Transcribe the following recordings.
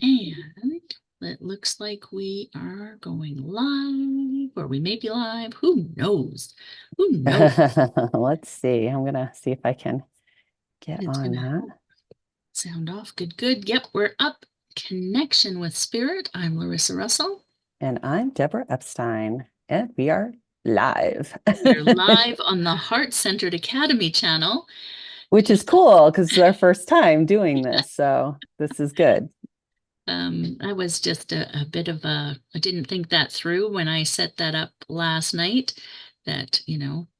And it looks like we are going live, or we may be live. Who knows? Who knows? Let's see. I'm gonna see if I can get It's on going to that. help. Sound off. Good, good. Yep, we're up. Connection with Spirit. I'm Larissa Russell. And I'm Deborah Epstein, and we are live, We're live on the Heart Centered Academy channel. which is Just cool because it's our first time doing this. So this is good. I was just a bit of I didn't think that through when I set that up last night, that,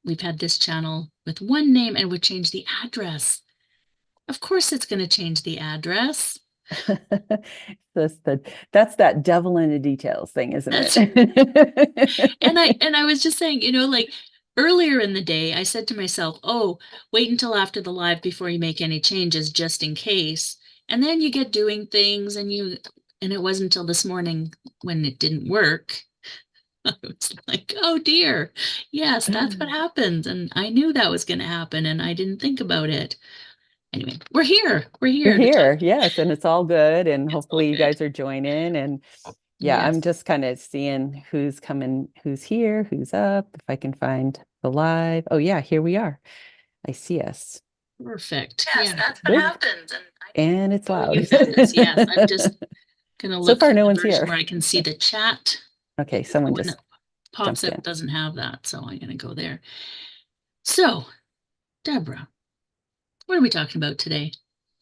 we've had this channel with one name and would change the address. Of course it's going to change the address. That's that devil in the details thing, isn't That's it? and I was just saying, like earlier in the day, I said to myself, "Oh, wait until after the live before you make any changes just in case." And then you get doing things and it wasn't until this morning when it didn't work. I was like, "Oh dear. Yes, that's what happens." And I knew that was going to happen and I didn't think about it. Anyway, we're here. We're You're here to talk. here, yes, and it's all good, and It's all hopefully you good. guys are joining. And yeah, I'm Yes, just kind of seeing who's coming, who's here, who's up, if I can find the live. Oh yeah, here we are. I see us. perfect. Yes, Yeah. that's what happens. And it's Oh, loud. you found us. Yes, I'm just gonna So look far, at no the one's version here. where I can see the chat. Okay, The someone one just that pops jumped up in. doesn't have that, so I'm gonna go there. So, Deborah, what are we talking about today?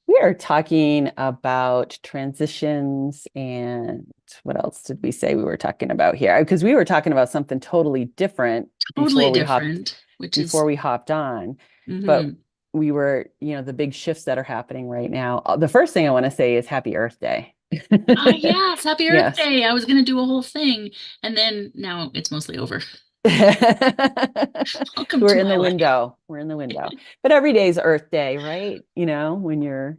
We are talking about transitions, and what else did we say we were talking about here? Because we were talking about something totally different Totally before we hopped different, which before is, we hopped on. But mm-hmm. we were, the big shifts that are happening right now. The first thing I want to say is Happy Earth Day. Ah, yes, Happy Earth Yes. Day. I was gonna do a whole thing, and then now it's mostly over. Welcome We're to in my the life. window. We're in the window. But every day is Earth Day, right? When you're,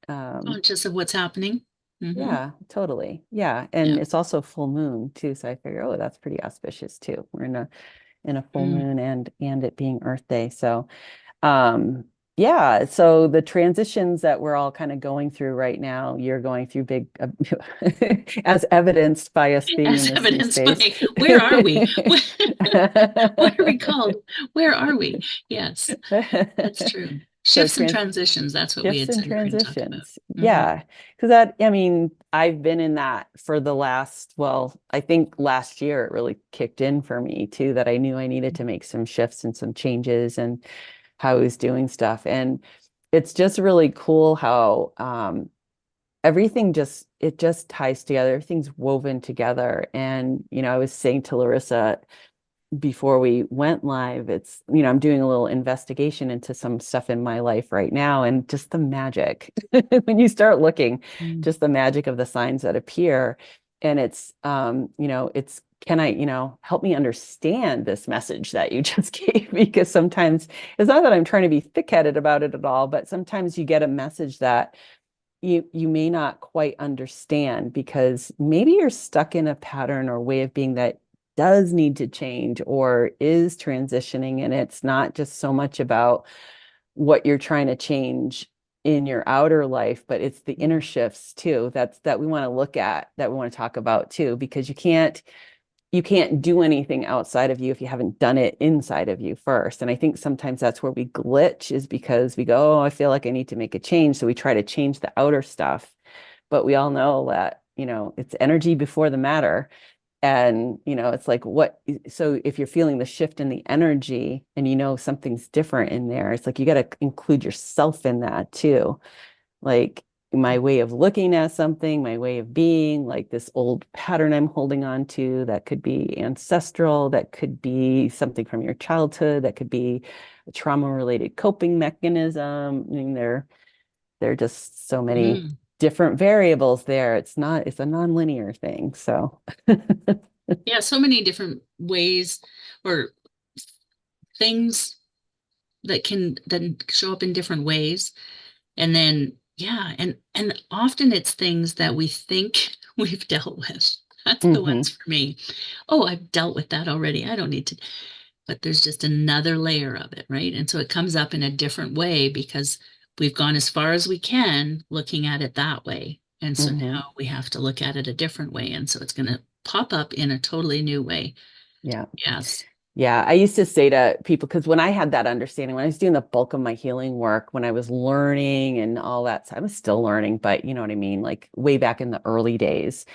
um, Conscious of what's happening. Mm-hmm. yeah, totally. Yeah. And Yeah. it's also full moon too. So I figure, oh, that's pretty auspicious too. We're in a full Mm. moon and it being Earth Day. So yeah, so the transitions that we're all kind of going through right now, you're going through big, as evidenced by us being in As this new evidenced space. by where are we? What are we called? Where are we? Yes, that's true. So Shifts and transitions. That's what we shifts had and said we were going to talk about. transitions. Hmm. Yeah. Because that, I mean, I've been in that for the last, well, I think last year it really kicked in for me too, that I knew I needed to make some shifts and some changes and how I was doing stuff. And it's just really cool how everything it just ties together. Everything's woven together. And, I was saying to Larissa before we went live, I'm doing a little investigation into some stuff in my life right now and just the magic. When you start looking, Mm. just the magic of the signs that appear. And it's can I, help me understand this message that you just gave me? Because sometimes it's not that I'm trying to be thick-headed about it at all, but sometimes you get a message that you may not quite understand because maybe you're stuck in a pattern or way of being that does need to change or is transitioning, and it's not just so much about what you're trying to change in your outer life, but it's the inner shifts too that we want to look at, that we want to talk about too, because you can't do anything outside of you if you haven't done it inside of you first. And I think sometimes that's where we glitch, is because we go, oh, I feel like I need to make a change. So we try to change the outer stuff. But we all know that, it's energy before the matter. And, it's like so if you're feeling the shift in the energy and something's different in there, it's like you got to include yourself in that too. Like my way of looking at something, my way of being, like this old pattern I'm holding on to that could be ancestral, that could be something from your childhood, that could be a trauma-related coping mechanism. I mean, there are just so many Mm. different variables there. It's a non-linear thing. So Yeah, so many different ways or things that can then show up in different ways. And then, yeah, and often it's things that we think we've dealt with. That's the mhm. ones for me. Oh, I've dealt with that already. I don't need to. But there's just another layer of it, right? And so it comes up in a different way because we've gone as far as we can looking at it that way. And so Hmm. now we have to look at it a different way. And so it's going to pop up in a totally new way. Yeah. Yes. Yeah, I used to say to people, because when I had that understanding, when I was doing the bulk of my healing work, when I was learning and all that, so I was still learning, but you know what I mean? Like way back in the early days,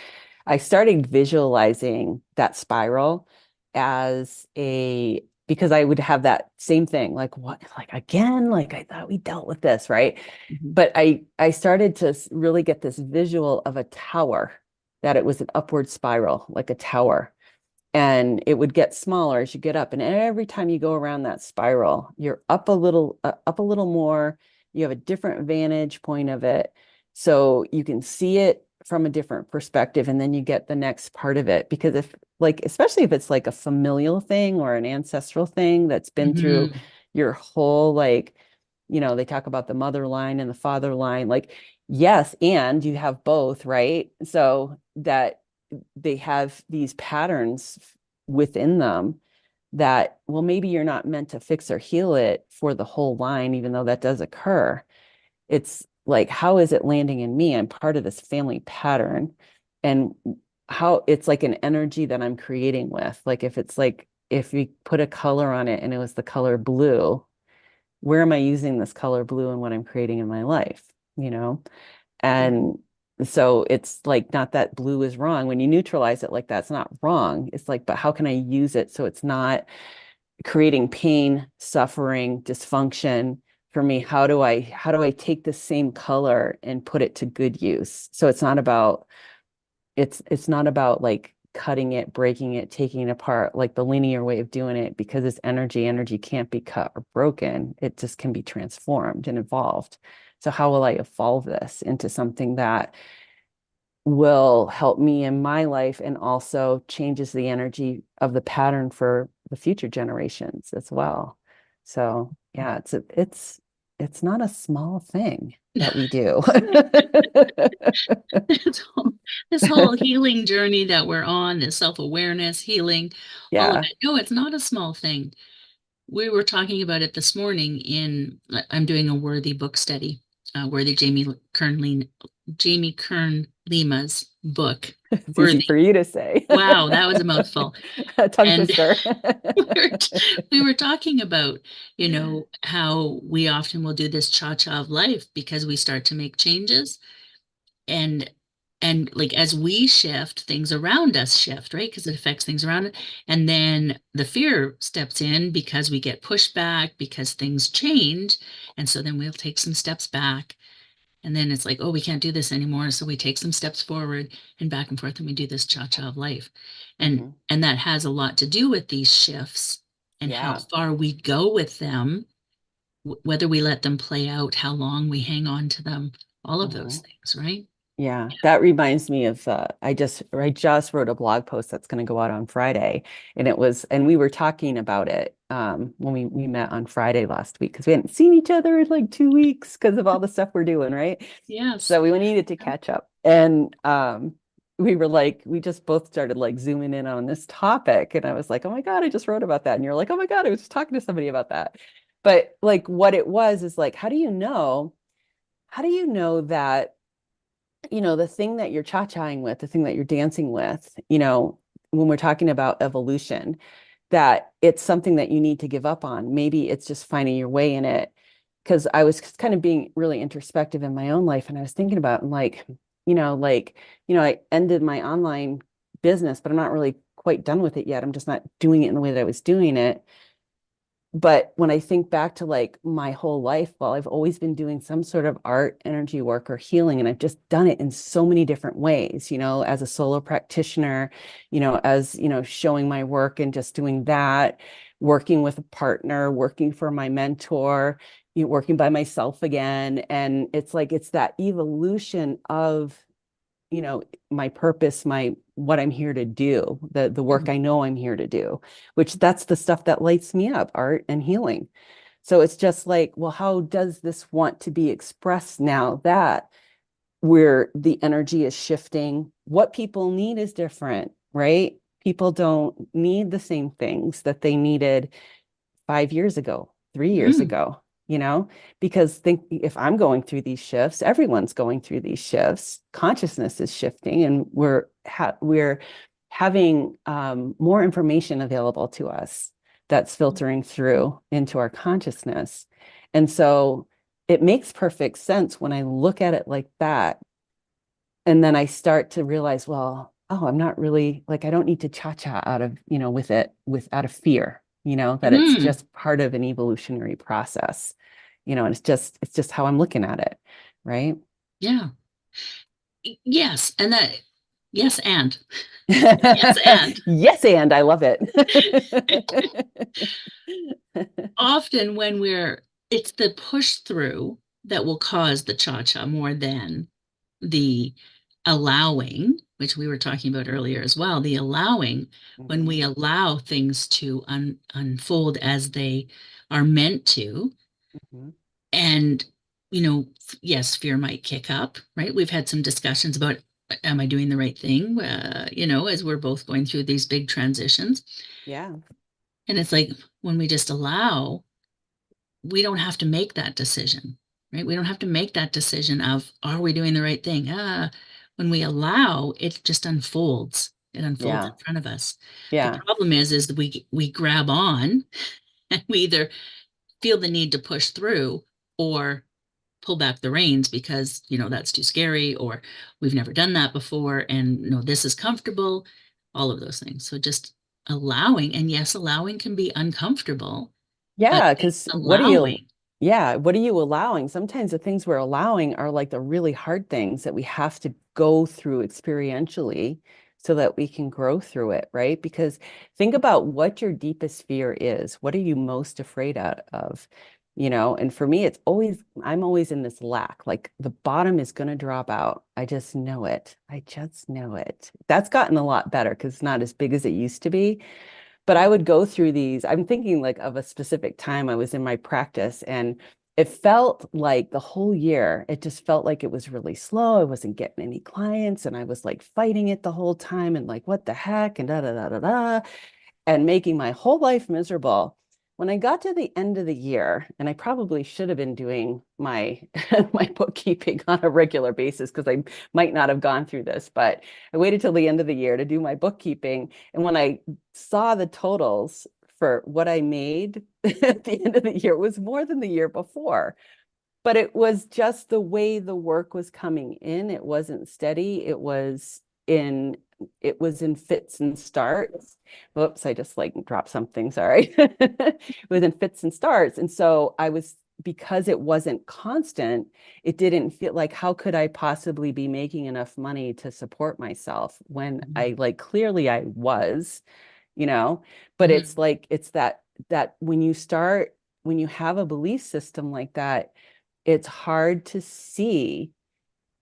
I started visualizing that spiral as because I would have that same thing, like what, like again, like I thought we dealt with this, right? Mhm. But I started to really get this visual of a tower, that it was an upward spiral, like a tower, and it would get smaller as you get up, and every time you go around that spiral you're up a little more. You have a different vantage point of it, so you can see it from a different perspective, and then you get the next part of it, because if, like, especially if it's like a familial thing or an ancestral thing that's been through Mhm. your whole, like, they talk about the mother line and the father line, like, yes, and you have both, right? So that they have these patterns within them that, well, maybe you're not meant to fix or heal it for the whole line, even though that does occur. It's like, how is it landing in me? I'm part of this family pattern. And how it's like an energy that I'm creating with. Like, if it's like, if we put a color on it and it was the color blue, where am I using this color blue in what I'm creating in my life? You know? And so it's like, not that blue is wrong. When you neutralize it like that, it's not wrong. It's like, but how can I use it so it's not creating pain, suffering, dysfunction for me? How do I take the same color and put it to good use? So it's not about like cutting it, breaking it, taking it apart, like the linear way of doing it, because it's energy. Energy can't be cut or broken. It just can be transformed and evolved. So how will I evolve this into something that will help me in my life and also changes the energy of the pattern for the future generations as well? So yeah, it's not a small thing that we do. This whole, this whole healing journey that we're on, this self-awareness, healing, all of Yeah. it. No, it's not a small thing. We were talking about it this morning I'm doing a Worthy book study, Worthy Jamie Kern Lima's book, It's easy Worthy. for you to say. Wow, that was a mouthful. A tongue And twister. we were, we were talking about, how we often will do this cha-cha of life because we start to make changes, and like as we shift, things around us shift, right? Because it affects things around it. And then the fear steps in because we get pushed back because things change. And so then we'll take some steps back. And then it's like, oh, we can't do this anymore. So we take some steps forward and back and forth, and we do this cha-cha of life. And Mhm. and that has a lot to do with these shifts and how Yeah. far we go with them, whether we let them play out, how long we hang on to them, all of those Mhm. things, right? Yeah, that reminds me of I just wrote a blog post that's going to go out on Friday, and we were talking about it when we met on Friday last week, because we hadn't seen each other in like 2 weeks because of all the stuff we're doing, right? Yes. So we needed to catch up, and we were like, we just both started like zooming in on this topic, and I was like, oh my God, I just wrote about that, and you're like, oh my God, I was just talking to somebody about that. But like, what it was is like, how do you know that, the thing that you're cha-chaing with, the thing that you're dancing with, when we're talking about evolution, that it's something that you need to give up on. Maybe it's just finding your way in it. Because I was kind of being really introspective in my own life, and I was thinking about, and I ended my online business, but I'm not really quite done with it yet. I'm just not doing it in the way that I was doing it. But when I think back to like my whole life, well, I've always been doing some sort of art, energy work, or healing, and I've just done it in so many different ways, as a solo practitioner, as, showing my work and just doing that, working with a partner, working for my mentor, working by myself again. And it's like, it's that evolution of, my purpose, my what I'm here to do, the work I know I'm here to do, which that's the stuff that lights me up, art and healing. So it's just like, well, how does this want to be expressed now that where the energy is shifting? What people need is different, right? People don't need the same things that they needed 5 years ago, 3 years Mm. ago. you know, because think if I'm going through these shifts, everyone's going through these shifts. Consciousness is shifting, and we're having more information available to us that's filtering through into our consciousness. And so it makes perfect sense when I look at it like that. And then I start to realize, well, oh, I'm not really like, I don't need to cha-cha out of, with it, with out of fear, that it's Hmm. just part of an evolutionary process, and it's just how I'm looking at it. Right. Yeah. Yes. And that, yes, and yes, and Yes, and I love it. often when it's the push through that will cause the cha-cha more than the allowing, which we were talking about earlier as well, the allowing, when Mhm, we allow things to unfold as they are meant to. mhm. And, yes, fear might kick up, right? We've had some discussions about, am I doing the right thing? As we're both going through these big transitions. Yeah. And it's like when we just allow, we don't have to make that decision, right? We don't have to make that decision of, are we doing the right thing? When we allow, it just unfolds. It unfolds in Yeah. front of us. The Yeah. problem is that we grab on and we either feel the need to push through or pull back the reins because, that's too scary, or we've never done that before, and no, this is comfortable, all of those things. So just allowing, and yes, allowing can be uncomfortable, but Yeah, because allowing. what are you allowing? Sometimes the things we're allowing are like the really hard things that we have to go through experientially so that we can grow through it, right? Because think about what your deepest fear is. What are you most afraid of? And for me, I'm always in this lack. Like the bottom is going to drop out. I just know it. I just know it. That's gotten a lot better because it's not as big as it used to be, but I would go through these. I'm thinking like of a specific time I was in my practice, and it felt like the whole year, it just felt like it was really slow. I wasn't getting any clients, and I was like fighting it the whole time and like, what the heck? And da da da da da and making my whole life miserable. When I got to the end of the year, and I probably should have been doing my my bookkeeping on a regular basis because I might not have gone through this, but I waited till the end of the year to do my bookkeeping. And when I saw the totals for what I made at the end of the year, it was more than the year before. But it was just the way the work was coming in. It wasn't steady. In it was in fits and starts. Whoops, I just like dropped something. Sorry. It was in fits and starts. And so because it wasn't constant, it didn't feel like how could I possibly be making enough money to support myself when Mhm. I like clearly I was, you know, but Mhm. it's like it's that when you have a belief system like that, it's hard to see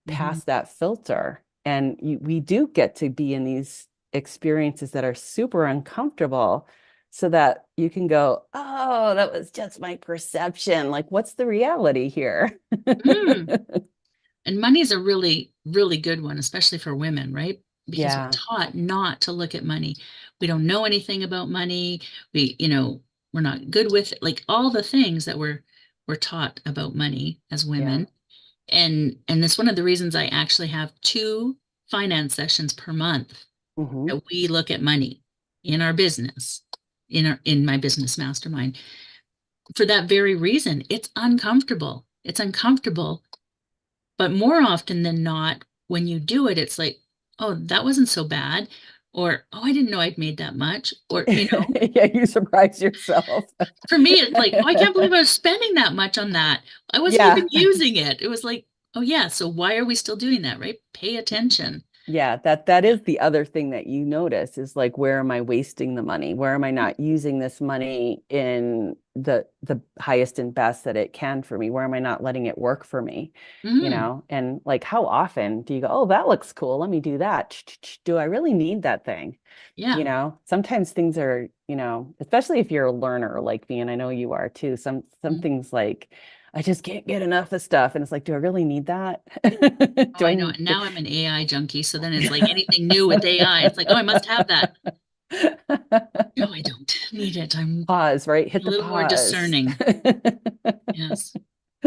Mhm. past that filter. And we do get to be in these experiences that are super uncomfortable so that you can go, oh, that was just my perception. Like, what's the reality here? Mhm. And money's a really, really good one, especially for women, right? Because we're Yeah. taught not to look at money. We don't know anything about money. We're not good with it. Like all the things that we're taught about money as Yeah. women. And that's one of the reasons I actually have two finance sessions per month Hmm. that we look at money in our business, in my business mastermind. For that very reason, it's uncomfortable. It's uncomfortable, but more often than not, when you do it, it's like, oh, that wasn't so bad. Or, oh, I didn't know I'd made that much. Or, Yeah, you surprise yourself. for me, it's like, oh, I can't believe I was spending that much on that. I wasn't even Yeah. using it. It was like, oh, yeah. So why are we still doing that, right? Pay attention. Yeah, that is the other thing that you notice is like, where am I wasting the money? Where am I not using this money in the highest and best that it can for me? Where am I not letting it work for me? Mm, And like, how often do you go, oh, that looks cool. Let me do that. Do I really need that thing? yeah. Sometimes things are, especially if you're a learner like me, and I know you are too, some Mm. things like, I just can't get enough of stuff. And it's like, do I really need that? Oh, Do I I know. need And now I'm an AI junkie. So then it's like anything new with AI, it's like, oh, I must have that. No, I don't need it. I'm Pause, right? Hit a the little more pause. discerning. Yes.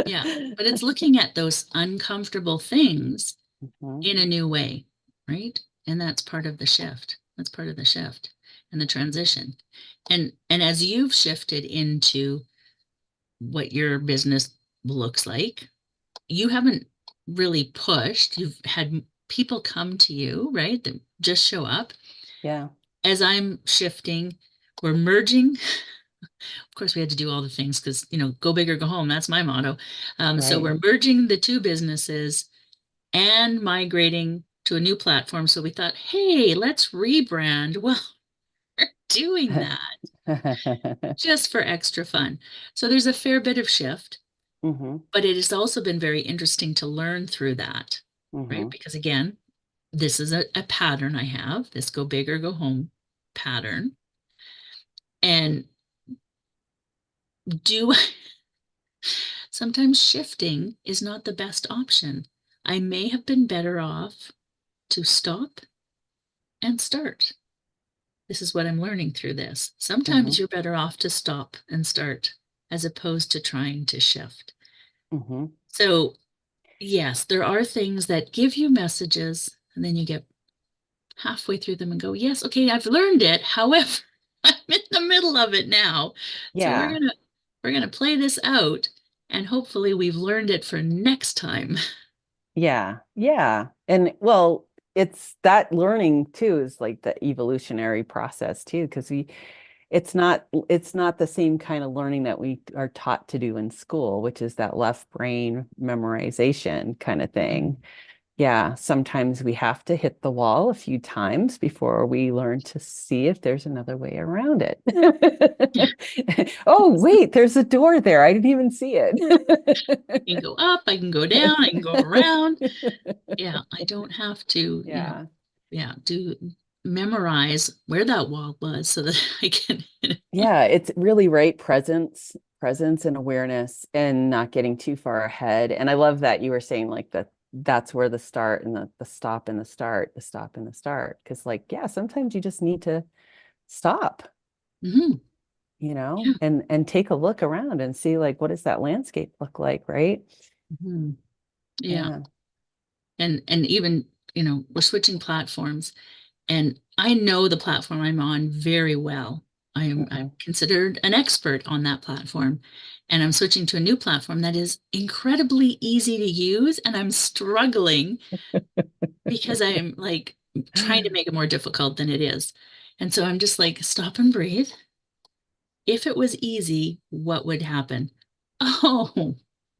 Yeah. But it's looking at those uncomfortable things Mhm. in a new way, right? And that's part of the shift. That's part of the shift and the transition. And as you've shifted into what your business looks like, you haven't really pushed. You've had people come to you, right? That just show up. Yeah, As I'm shifting, we're merging. Of course, we had to do all the things because, go big or go home. That's my motto. So right. we're merging the two businesses and migrating to a new platform. So we thought, hey, let's rebrand. Well, we're doing that just for extra fun. So there's a fair bit of shift, Hmm. but it has also been very interesting to learn through that, right? Hmm. Because again, this is a pattern I have, this go big or go home pattern. And do sometimes shifting is not the best option. I may have been better off to stop and start. This is what I'm learning through this. Hmm. Sometimes you're better off to stop and start as opposed to trying to shift. Hmm. So, yes, there are things that give you messages, and then you get halfway through them and go, yes, okay, I've learned it. However, I'm in the middle of it now. So Yeah. we're gonna play this out and hopefully we've learned it for next time. Yeah. Yeah. And well, it's that learning too is like the evolutionary process too, because it's not the same kind of learning that we are taught to do in school, which is that left brain memorization kind of thing. Mhm. Yeah, sometimes we have to hit the wall a few times before we learn to see if there's another way around it. Oh, wait, there's a door there. I didn't even see I can it. go up, I can go down, I can go around. Yeah, I don't have to, Yeah. yeah, do memorize where that wall was so that I can, Yeah, it's really right. Presence and awareness and not getting too far ahead. And I love that you were saying like that that's where the start and the stop and the start, the stop and the start. Because like, yeah, sometimes you just need to stop, Mhm. Yeah. and take a look around and see like what does that landscape look like, right? Mhm. Yeah. Yeah. And even, we're switching platforms and I know the platform I'm on very well. I'm Hmm. considered an expert on that platform. And I'm switching to a new platform that is incredibly easy to use. And I'm struggling because I'm like trying to make it more difficult than it is. And so I'm just like, stop and breathe. If it was easy, what would happen? Oh,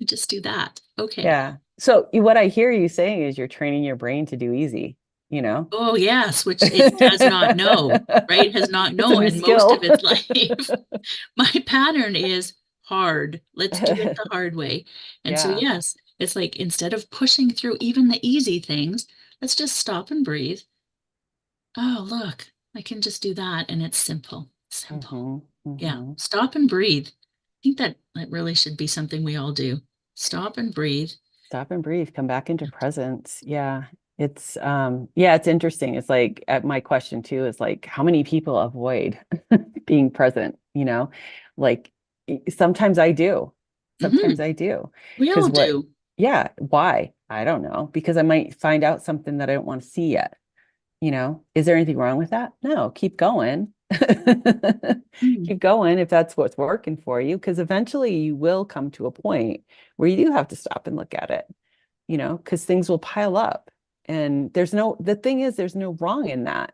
just do that. Okay. Yeah. So what I hear you saying is you're training your brain to do easy, you know? Oh, yes, which it does not know, right? Has not It's a new known most of skill. its life. My pattern is hard. Let's do it the hard way. And so, Yeah. yes, it's like instead of pushing through even the easy things, let's just stop and breathe. Oh, look, I can just do that. And it's simple, simple. Hmm. Yeah, Hmm. stop and breathe. I think that really should be something we all do. Stop and breathe. Stop and breathe, come back into presence. Yeah, it's interesting. It's like my question too is like how many people avoid being present, you know? Like sometimes I do. Sometimes Hmm. I do. We all Because do. yeah, why? I don't know. Because I might find out something that I don't want to see yet. Is there anything wrong with that? No, keep going. Mm. Keep going if that's what's working for you, because eventually you will come to a point where you do have to stop and look at it, because things will pile up. And the thing is, there's no wrong in that.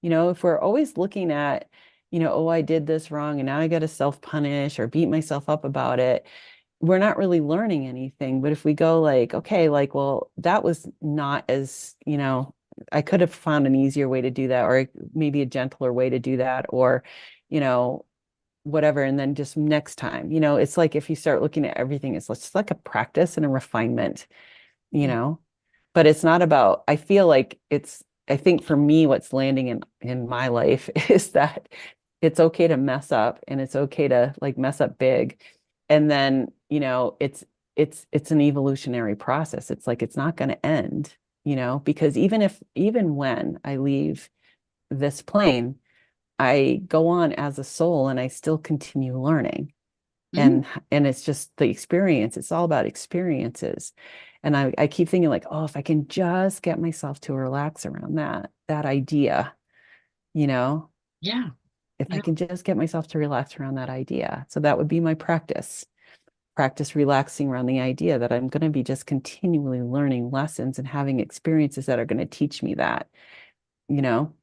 If we're always looking at, oh, I did this wrong and now I got to self-punish or beat myself up about it, we're not really learning anything. But if we go like, okay, like, well, that was not as, I could have found an easier way to do that, or maybe a gentler way to do that, or, you know, whatever. And then just next time, it's like if you start looking at everything, it's just like a practice and a refinement, you Mm. know, but it's not about, I feel like I think for me, what's landing in my life is that it's okay to mess up and it's okay to like mess up big. And then, it's an evolutionary process. It's like it's not going to end, because even when I leave this plane, I go on as a soul and I still continue learning. Mm, And it's just the experience. It's all about experiences. And I keep thinking like, oh, if I can just get myself to relax around that idea, you know, yeah. if I Yeah. can just get myself to relax around that idea. So that would be my practice. Practice relaxing around the idea that I'm going to be just continually learning lessons and having experiences that are going to teach me that,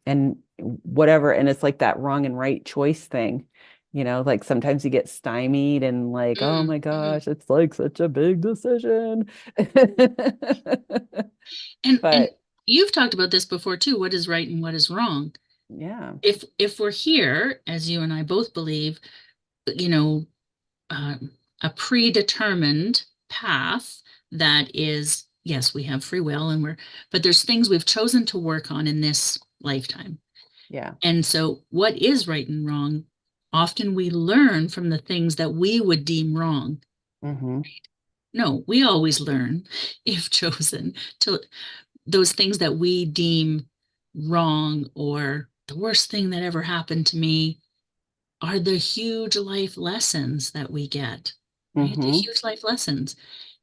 and whatever. And it's like that wrong and right choice thing, like sometimes you get stymied and like, oh Mm, my mhm. gosh, it's like such a big decision. And But you've talked about this before too. What is right and what is wrong? yeah, If we're here, as you and I both believe, you know, uh, a predetermined path that is, yes, we have free will but there's things we've chosen to work on in this lifetime. yeah, And so, what is right and wrong? Often we learn from the things that we would deem wrong. hmm No, we always learn, if chosen, to those things that we deem wrong or the worst thing that ever happened to me are the huge life lessons that we get, right? The hmm huge life lessons.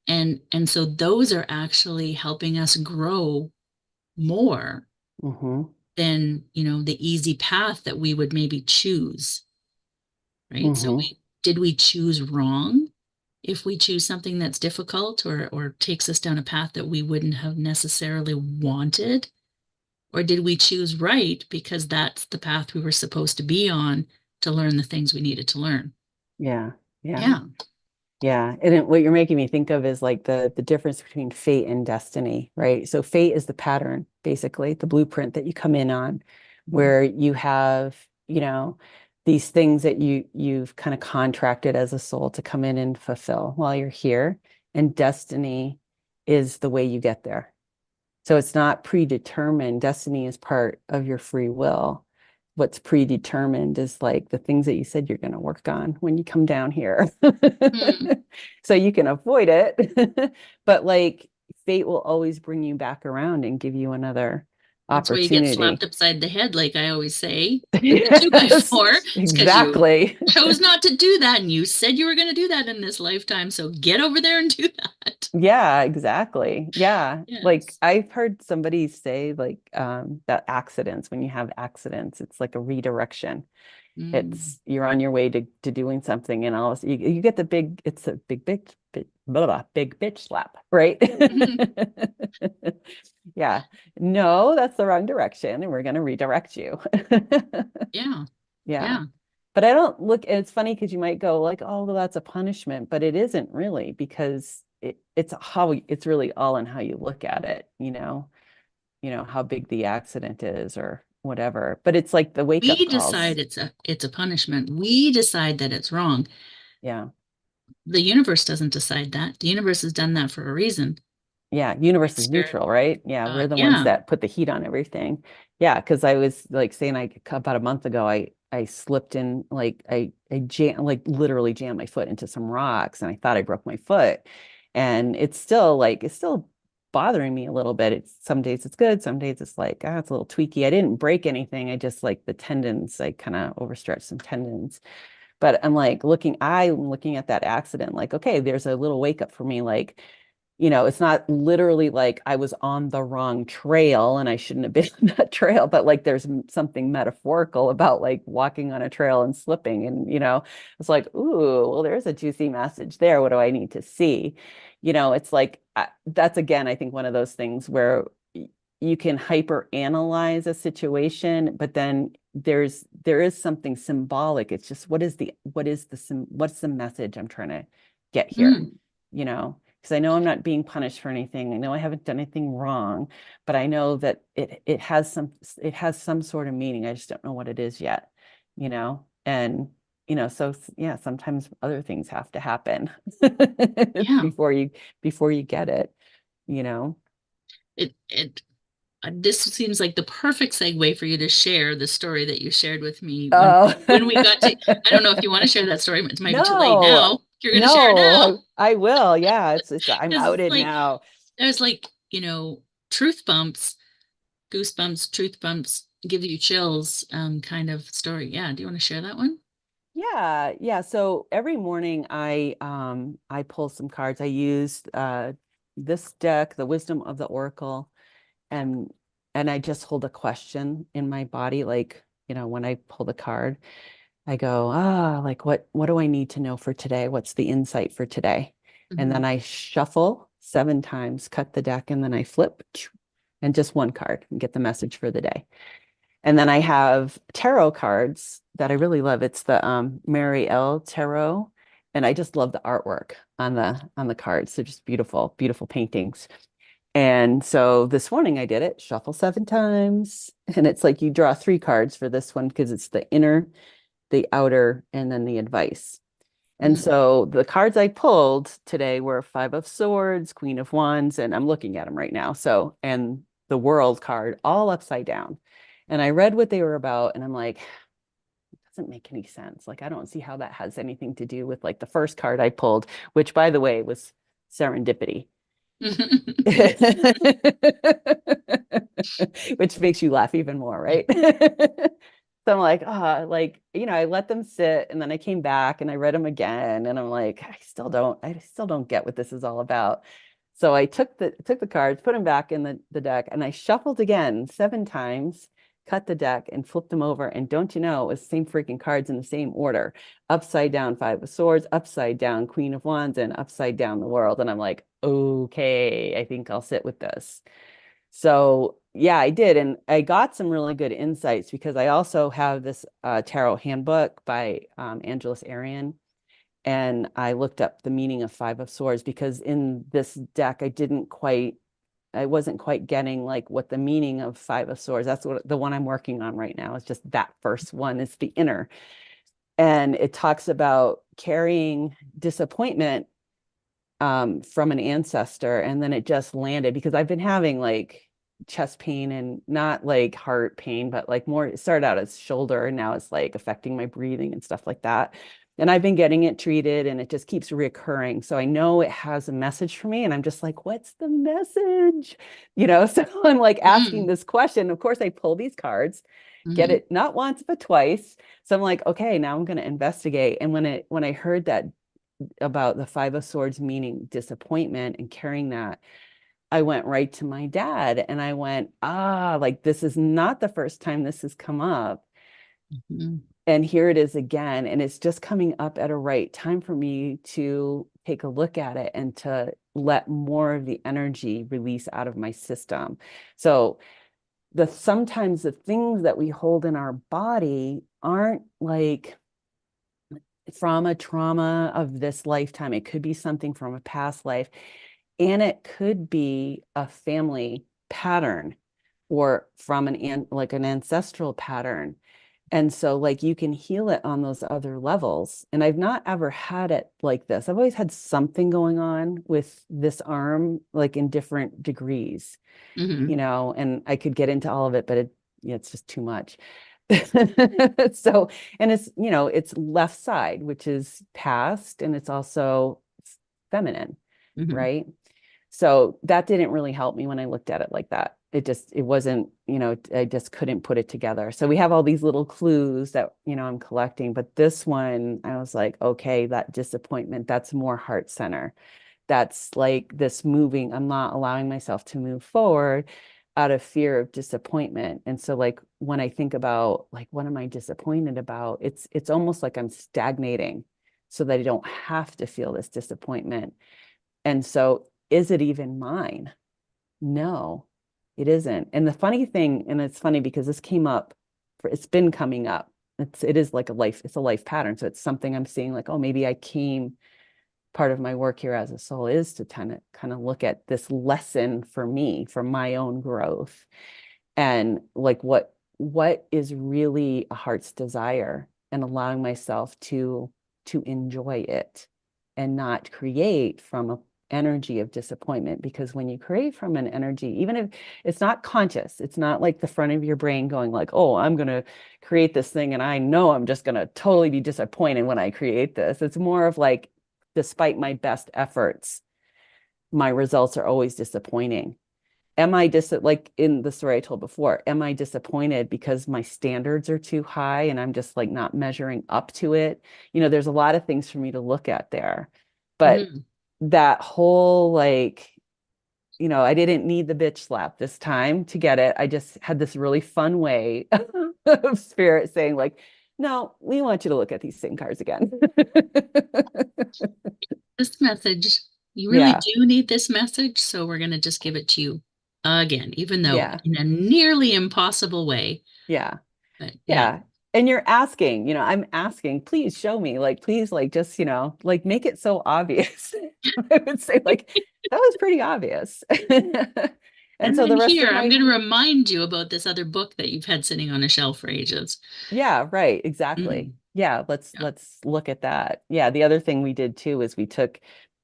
And so those are actually helping us grow more hmm than, the easy path that we would maybe choose, right? So hmm did we choose wrong if we choose something that's difficult or takes us down a path that we wouldn't have necessarily wanted? Or did we choose right because that's the path we were supposed to be on to learn the things we needed to learn? yeah, yeah. Yeah. Yeah, and what you're making me think of is like the difference between fate and destiny, right? So fate is the pattern, basically, the blueprint that you come in on, Mhm. where you have, these things that you've kind of contracted as a soul to come in and fulfill while you're here, and destiny is the way you get there. So it's not predetermined. Destiny is part of your free will. What's predetermined is like the things that you said you're going to work on when you come down here. Hmm. So you can avoid it. But like fate will always bring you back around and give you another That's why you get slapped opportunity. upside the head, like I always say, with the two by Yes, four. It's because you exactly. chose not to do that and you said you were going to do that in this lifetime. So get over there and do that. Yeah, exactly. Yeah. Like Yes. I've heard somebody say like that accidents, when you have accidents, it's like a redirection. Mm. It's you're on your way to doing something and all you get the big, it's a big blah, blah, big bitch slap, right? Mhm. Yeah. No, that's the wrong direction and we're going to redirect you. Yeah. Yeah. Yeah. But I don't look, it's funny because you might go like, oh, well, that's a punishment, but it isn't really because it's really all in how you look at it, how big the accident is or whatever. But it's like the wake up We calls. decide it's a punishment. We decide that it's wrong. Yeah. The universe doesn't decide that. The universe has done that for a reason. Yeah, universe is It's your, neutral, right? Yeah, we're the ones yeah. that put the heat on everything. Yeah, because I was like saying, about a month ago, I slipped in, like I jam like literally jammed my foot into some rocks, and I thought I broke my foot, and it's still bothering me a little bit. It's some days it's good, some days it's like it's a little tweaky. I didn't break anything. I just like the tendons. I kind of overstretched some tendons. But I'm looking at that accident, like, okay, there's a little wake up for me, like it's not literally like I was on the wrong trail and I shouldn't have been on that trail, but like there's something metaphorical about like walking on a trail and slipping. And, it's like, ooh, well, there's a juicy message there. What do I need to see? It's like that's again, I think one of those things where you can hyper analyze a situation, but then there is something symbolic. It's just what's the message I'm trying to get here, Mm. you know? Because I know I'm not being punished for anything. I know I haven't done anything wrong, but I know that it has some sort of meaning. I just don't know what it is yet, And so yeah, sometimes other things have to happen Yeah. before you get it, you know. It this seems like the perfect segue for you to share the story that you shared with me Oh, when we got to. I don't know if you want to share that story. It might be too late no, now. You're going to share it now. no, I will. Yeah, it's I'm Because outed like now. there's truth bumps. goosebumps, truth bumps, give you chills kind of story. Yeah. Do you want to share that one? Yeah, yeah. So every morning I pull some cards. I use this deck, the Wisdom of the Oracle, and I just hold a question in my body, like, when I pull the card, I go, like what do I need to know for today? What's the insight for today? And Hmm. then I shuffle 7 times, cut the deck, and then I flip and just one card and get the message for the day. And then I have tarot cards that I really love. It's the Mary L. Tarot, and I just love the artwork on the cards. They're just beautiful, beautiful paintings. And so this morning I did it, shuffle 7 times, and it's like you draw 3 cards for this one because it's the inner, the outer, and then the advice. And Hmm. so the cards I pulled today were Five of Swords, Queen of Wands, and I'm looking at them right now. So, and the World card all upside down. And I read what they were about, and I'm like, it doesn't make any sense. Like, I don't see how that has anything to do with like the first card I pulled, which by the way was serendipity. Which makes you laugh even more, right? So I'm like, like, I let them sit and then I came back and I read them again and I'm like, I still don't get what this is all about. So I took the cards, put them back in the deck, and I shuffled again 7 times, cut the deck and flipped them over. And don't you know, it was the same freaking cards in the same order. Upside down Five of Swords, upside down Queen of Wands, and upside down the World. And I'm like, okay, I think I'll sit with this. So yeah, I did. And I got some really good insights because I also have this tarot handbook by Angeles Arian. And I looked up the meaning of Five of Swords because in this deck, I wasn't quite getting like what the meaning of Five of Swords. That's what the one I'm working on right now is just that first one. It's the inner. And it talks about carrying disappointment from an ancestor. And then it just landed because I've been having like chest pain and not like heart pain, but like more, it started out as shoulder and now it's like affecting my breathing and stuff like that. And I've been getting it treated and it just keeps reoccurring. So I know it has a message for me. And I'm just like, what's the message? So I'm like asking Hmm. this question. Of course, I pull these cards, get Hmm. it not once, but twice. So I'm like, okay, now I'm going to investigate. And when I heard that about the Five of Swords meaning disappointment and carrying that, I went right to my dad and I went, like this is not the first time this has come up. Hmm. And here it is again. And it's just coming up at a right time for me to take a look at it and to let more of the energy release out of my system. So sometimes the things that we hold in our body aren't like from a trauma of this lifetime. It could be something from a past life, and it could be a family pattern or from like an ancestral pattern. And so like you can heal it on those other levels. And I've not ever had it like this. I've always had something going on with this arm, like in different degrees, Hmm. and I could get into all of it, but it's just too much. So, and it's left side, which is past, and it's also feminine, Hmm. right? So that didn't really help me when I looked at it like that. It wasn't, I just couldn't put it together. So we have all these little clues that, I'm collecting, but this one, I was like, okay, that disappointment, that's more heart center. That's like this moving, I'm not allowing myself to move forward out of fear of disappointment. And so like when I think about like what am I disappointed about, it's almost like I'm stagnating so that I don't have to feel this disappointment. And so is it even mine? No, it isn't. And the funny thing, and it's funny because this came up it's been coming up. It is like it's a life pattern. So it's something I'm seeing like, oh, maybe I came part of my work here as a soul is to kind of look at this lesson for me, for my own growth, and like what is really a heart's desire, and allowing myself to enjoy it and not create from a energy of disappointment. Because when you create from an energy, even if it's not conscious, it's not like the front of your brain going like, oh, I'm going to create this thing and I know I'm just going to totally be disappointed when I create this. It's more of like, despite my best efforts, my results are always disappointing. am I like in the story I told before, am I disappointed because my standards are too high and I'm just like not measuring up to it? There's a lot of things for me to look at there. But Mhm. that whole like, I didn't need the bitch slap this time to get it. I just had this really fun way of spirit saying like, no, we want you to look at these same cards again. This message, you really Yeah. do need this message, so we're going to just give it to you again, even though Yeah. in a nearly impossible way. Yeah. But yeah, Yeah. And you're asking, I'm asking, please show me, like, please, like, just, like, make it so obvious. I would say, like, that was pretty obvious. And and so then the rest here, of I'm my, going to remind you about this other book that you've had sitting on a shelf for ages. yeah, right, exactly. Mm, Yeah, let's yeah. let's look at that. Yeah, the other thing we did too is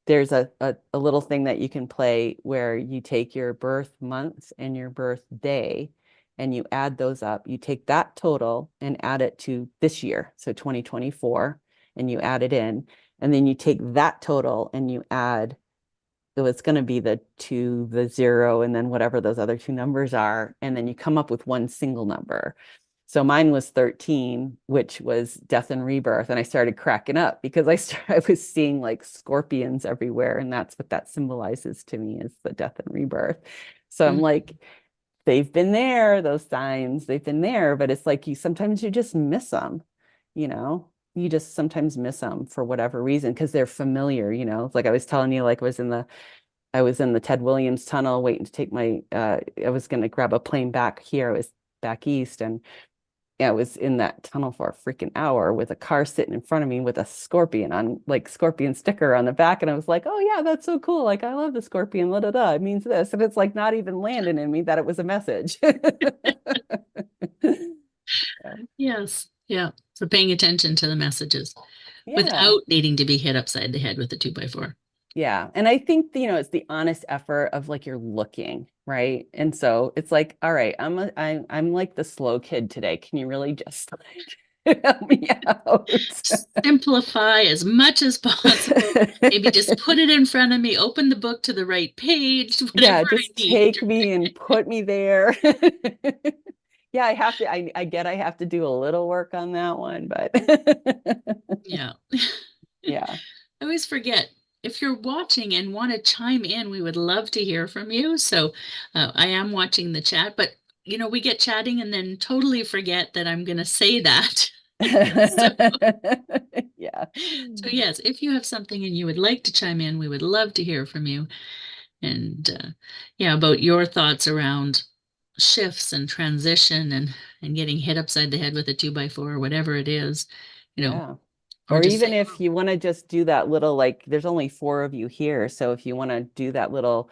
there's a little thing that you can play where you take your birth months and your birth day and you add those up. You take that total and add it to this year, so 2024, and you add it in. And then you take that total and you add, so it's going to be the two, the zero, and then whatever those other two numbers are. And then you come up with one single number. So mine was 13, which was death and rebirth. And I started cracking up because I was seeing like scorpions everywhere. And that's what that symbolizes to me, is the death and rebirth. So I'm Mm, like, they've been there, those signs, they've been there, but it's like sometimes you just miss them, you know? You just sometimes miss them for whatever reason because they're familiar, Like I was telling you, like I was in the Ted Williams tunnel waiting to take I was going to grab a plane back here. I was back east, and yeah, I was in that tunnel for a freaking hour with a car sitting in front of me with a scorpion on, like, scorpion sticker on the back. And I was like, oh yeah, that's so cool. Like, I love the scorpion, da da da. It means this. And it's like not even landing in me that it was a message. Yeah. yes. Yeah. So paying attention to the messages Yeah. without needing to be hit upside the head with a 2x4. Yeah. And I think, it's the honest effort of like you're looking, right? And so it's like, all right, I'm like the slow kid today. Can you really just like help me out? Simplify as much as possible. Maybe just put it in front of me, open the book to the right page, whatever Yeah, I just need. take me and put me there. Yeah, I have to do a little work on that one, but Yeah. yeah. I always forget. If you're watching and want to chime in, we would love to hear from you. So I am watching the chat, but we get chatting and then totally forget that I'm going to say that. So, Yeah. so yes, if you have something and you would like to chime in, we would love to hear from you. And yeah, about your thoughts around shifts and transition and getting hit upside the head with a 2x4 or whatever it is, you know, Yeah. or Or just even say, if you want to just do that little, like, there's only four of you here. So if you want to do that little,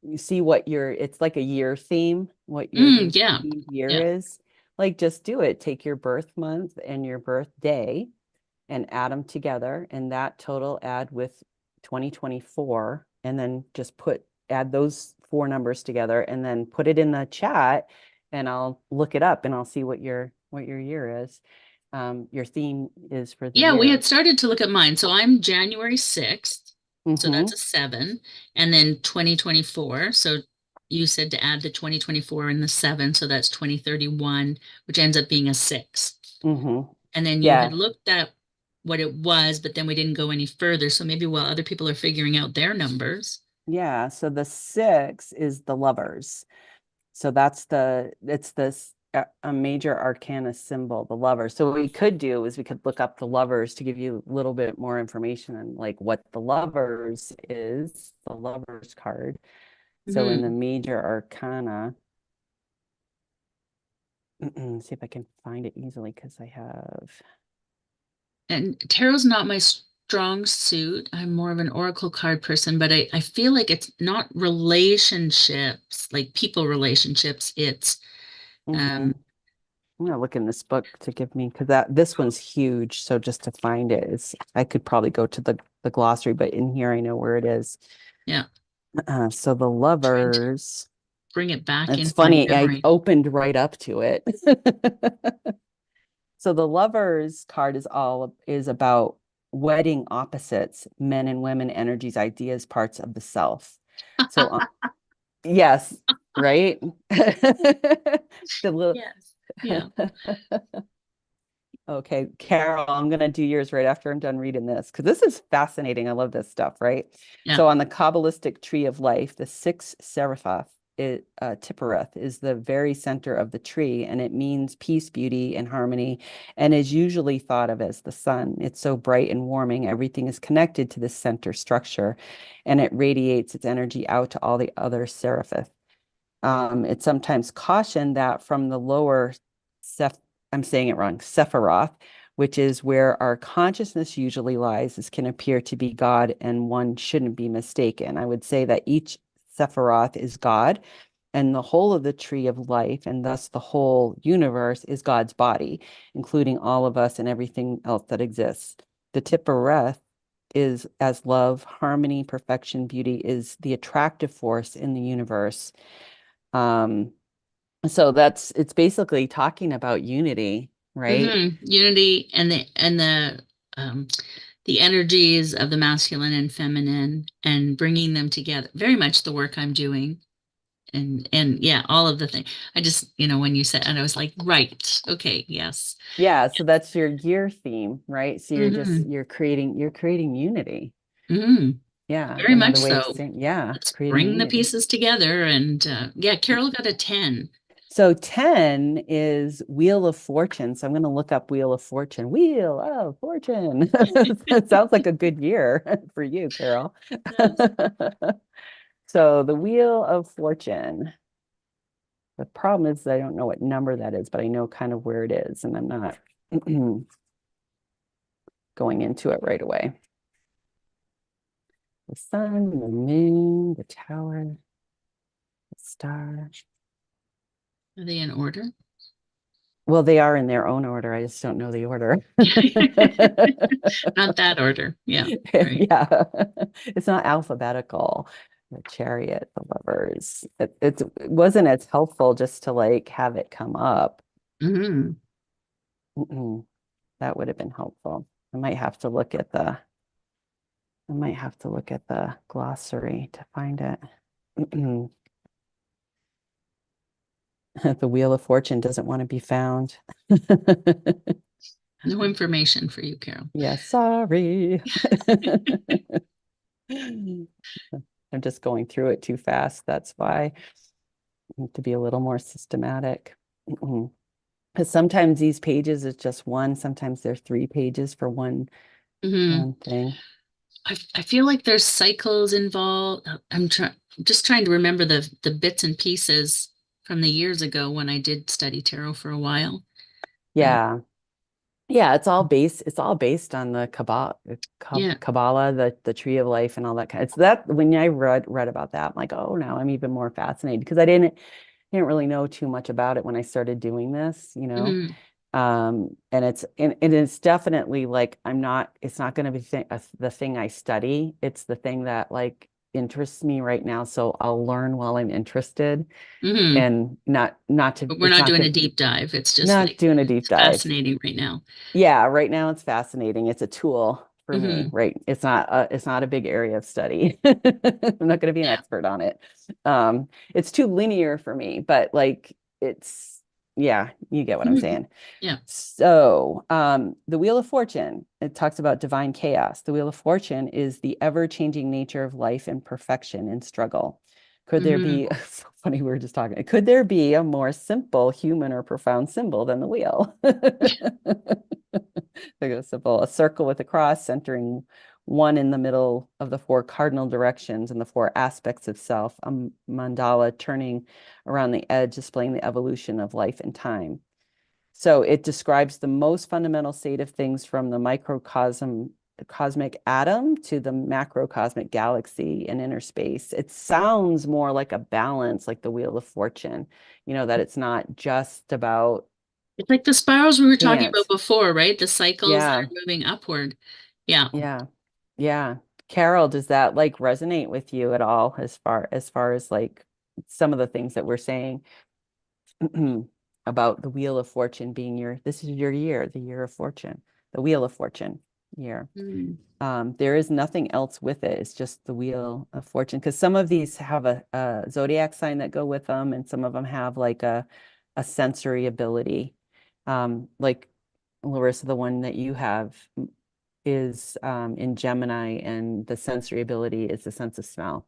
you see it's like a year theme, what your Yeah, theme year yeah, is. Like, just do it. Take your birth month and your birthday and add them together, and that total add with 2024, and then just add those four numbers together and then put it in the chat, and I'll look it up and I'll see what your year is. Your theme is for the yeah. We year. had started to look at mine. So I'm January 6th. So that's Mm-hmm. a 7. And then 2024. So you said to add the 2024 and the 7. So that's 2031, which ends up being a 6. Mm-hmm. And then you had Yeah. looked at what it was, but then we didn't go any further. So maybe while other people are figuring out their numbers. Yeah. So the six is the lovers. So it's this a major arcana symbol, the lover. So what we could do is we could look up the lovers to give you a little bit more information on like what the lovers is, the lovers card. So in the Mhm. major arcana, see if I can find it easily because I have. And tarot's not my strong suit. I'm more of an oracle card person, but I feel like it's not relationships, like people relationships. It's Mhm. um I'm gonna look in this book to give me, because this one's huge. So just to find it is, I could probably go to the glossary, but in here I know where it is. yeah, So the trying to lovers. bring it back It's into my funny, I memory. opened right up to it. So the lovers card is about wedding opposites, men and women, energies, ideas, parts of the self. So Yes, right? The little Yes. Yeah. Okay, Carol, I'm going to do yours right after I'm done reading this because this is fascinating. I love this stuff, right? Yeah. So, on the Kabbalistic tree of life, the sixth seraph, Tippereth, is the very center of the tree, and it means peace, beauty, and harmony, and is usually thought of as the sun. It's so bright and warming. Everything is connected to this center structure, and it radiates its energy out to all the other seraphim. It's sometimes cautioned that from the lower Seph, I'm saying it wrong, Sephiroth, which is where our consciousness usually lies, this can appear to be God, and one shouldn't be mistaken. I would say that each Sephiroth is God, and the whole of the tree of life, and thus the whole universe, is God's body, including all of us and everything else that exists. The Tippereth is as love, harmony, perfection, beauty is the attractive force in the universe. um, so it's basically talking about unity, right? Unity and um the energies of the masculine and feminine and bringing them together. Very much the work I'm doing. And yeah, all of the things. I just, when you said, and I was like, right, okay, yes. Yeah, so that's your year theme, right? So Hmm. you're creating unity. Hmm. Yeah, Very much another way of so. saying, yeah, Let's creating bring the unity. pieces together. And yeah, Carol got a 10. So 10 is Wheel of Fortune. So I'm going to look up Wheel of Fortune. Wheel of Fortune. It sounds like a good year for you, Carol. Yes. So the Wheel of Fortune. The problem is I don't know what number that is, but I know kind of where it is, and I'm not going into it right away. The sun, the moon, the tower, the star. Are they in order? Well, they are in their own order. I just don't know the order. Not that order. Yeah, right. Yeah, it's not alphabetical. The chariot, the lovers. It wasn't as helpful just to like have it come up. Hmm. Mm-mm. That would have been helpful. I might have to look at the I might have to look at the glossary to find it. The Wheel of Fortune doesn't want to be found. No information for you, Carol. Yeah, sorry. I'm just going through it too fast. That's why I need to be a little more systematic. Because sometimes these pages is just one, sometimes they're 3 pages for Hmm. one thing. I feel like there's cycles involved. Just trying to remember the bits and pieces from the years ago when I did study tarot for a while. Uh, Yeah. Yeah, it's all based on the yeah. Kabbalah, the tree of life and all that kind. It's that when I read about that, I'm like, oh, now I'm even more fascinated because I didn't really know too much about it when I started doing this, you know. Hmm. And it's definitely like it's not going to be the thing I study. It's the thing that like interests me right now. So I'll learn while I'm interested Hmm. and But we're it's not not doing a going deep dive. It's just not like doing a deep it's dive. fascinating right now. Yeah, right now it's fascinating. It's a tool for me, Hmm. right? It's not a big area of study. I'm not going to be an Yeah. expert on it. It's too linear for me, but like it's yeah, you get what I'm Hmm. saying. Yeah. So, the Wheel of Fortune, it talks about divine chaos. The Wheel of Fortune is the ever-changing nature of life and perfection and struggle. Could there Hmm. be, so funny, we were just talking, could there be a more simple human or profound symbol than the wheel? Simple, a circle with a cross centering one in the middle of the four cardinal directions and the four aspects of self, a mandala turning around the edge, displaying the evolution of life and time. So it describes the most fundamental state of things from the microcosm, cosmic atom to the macrocosmic galaxy and inner space. It sounds more like a balance, like the Wheel of Fortune, that it's not just about It's like the spirals we were talking about chance. before, right? The cycles that Yeah, are moving upward. Yeah. yeah, yeah. Carol, does that like resonate with you at all as far as like some of the things that we're saying about the Wheel of Fortune being this is your year, the year of fortune, the Wheel of Fortune. here. Mm. There is nothing else with it. It's just the wheel of fortune. Because some of these have a zodiac sign that go with them, and some of them have like a sensory ability. Like Larissa, the one that you have is in Gemini, and the sensory ability is the sense of smell.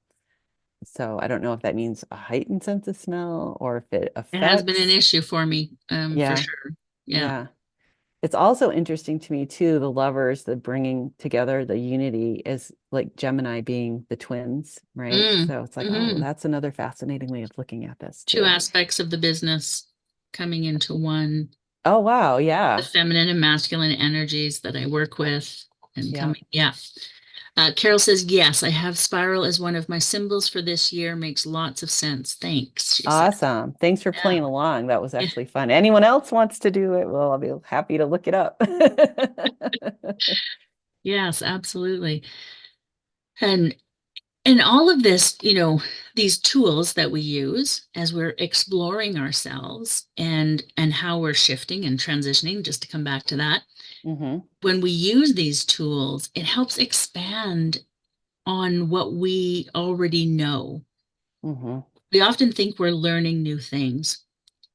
So I don't know if that means a heightened sense of smell or if it It has been an affects. issue for me, for Yeah, sure. Yeah. yeah. It's also interesting to me too, the lovers, the bringing together, the unity is like Gemini being the twins, right? Mm. So it's like, oh, Hmm. that's another fascinating way of looking at this Two too. aspects of the business coming into one, Oh, wow. the Yeah. feminine and masculine energies that I work with and Yeah. coming. Yeah. Carol says, yes, I have spiral as one of my symbols for this year. Makes lots of sense. Thanks, she said. Awesome. Thanks for Yeah. playing along. That was Yeah. actually fun. Anyone else wants to do it? Well, I'll be happy to look it up. Yes, absolutely. And all of this, these tools that we use as we're exploring ourselves and how we're shifting and transitioning, just to come back to that, Hmm. when we use these tools, it helps expand on what we already know. Hmm. We often think we're learning new things,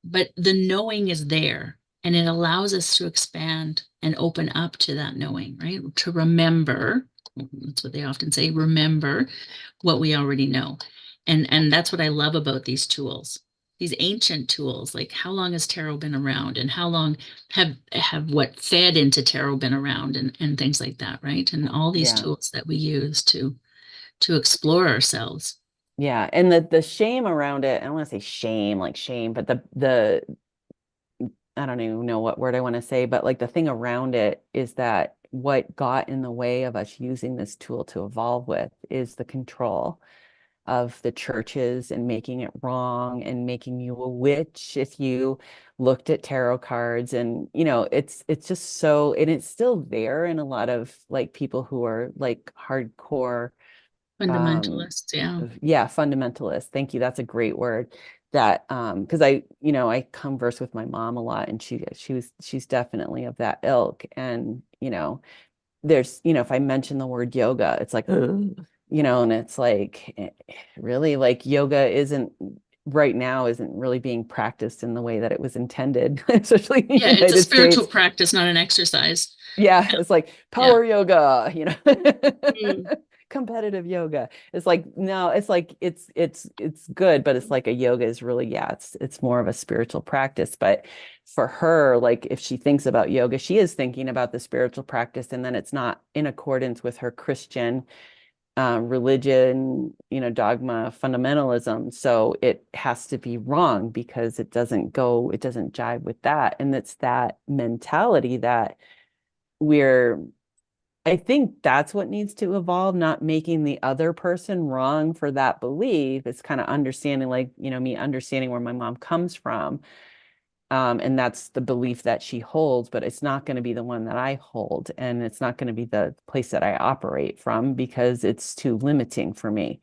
but the knowing is there and it allows us to expand and open up to that knowing, right? To remember, that's what they often say, remember what we already know. And that's what I love about these tools. These ancient tools, like how long has tarot been around and how long have what fed into tarot been around and things like that, right? And all these Yeah. tools that we use to explore ourselves. Yeah. And the shame around it, I don't want to say shame, like shame, but the I don't even know what word I want to say, but like the thing around it is that what got in the way of us using this tool to evolve with is the control of the churches and making it wrong and making you a witch if you looked at tarot cards. And it's just so, and it's still there in a lot of like people who are like hardcore um Fundamentalists, yeah. yeah, fundamentalist. Thank you. That's a great word. That because I converse with my mom a lot, and she's definitely of that ilk. And there's if I mention the word yoga, it's like, "Ugh," and it's like really like yoga isn't right now isn't really being practiced in the way that it was intended, especially in the Yeah, it's a United spiritual States. practice, not an exercise. Yeah, it's like Yeah. power yoga, Mm. competitive yoga. It's like no, it's like it's good, but it's like a yoga is really, yeah, it's more of a spiritual practice. But for her, like if she thinks about yoga, she is thinking about the spiritual practice, and then it's not in accordance with her Christian religion, dogma, fundamentalism. So it has to be wrong because it doesn't jive with that. And it's that mentality that we're I think that's what needs to evolve, not making the other person wrong for that belief. It's kind of understanding, like, me understanding where my mom comes from. And that's the belief that she holds, but it's not going to be the one that I hold. And it's not going to be the place that I operate from because it's too limiting for me,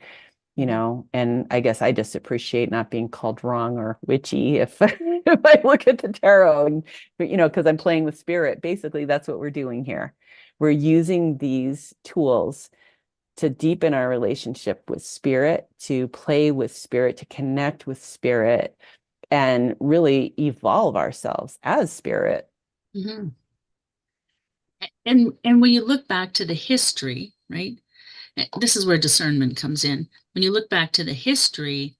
Mhm. and I guess I just appreciate not being called wrong or witchy if if I look at the tarot and because I'm playing with spirit. Basically, that's what we're doing here. We're using these tools to deepen our relationship with spirit, to play with spirit, to connect with spirit, and really evolve ourselves as spirit. Mhm. And when you look back to the history, right? This is where discernment comes in. When you look back to the history,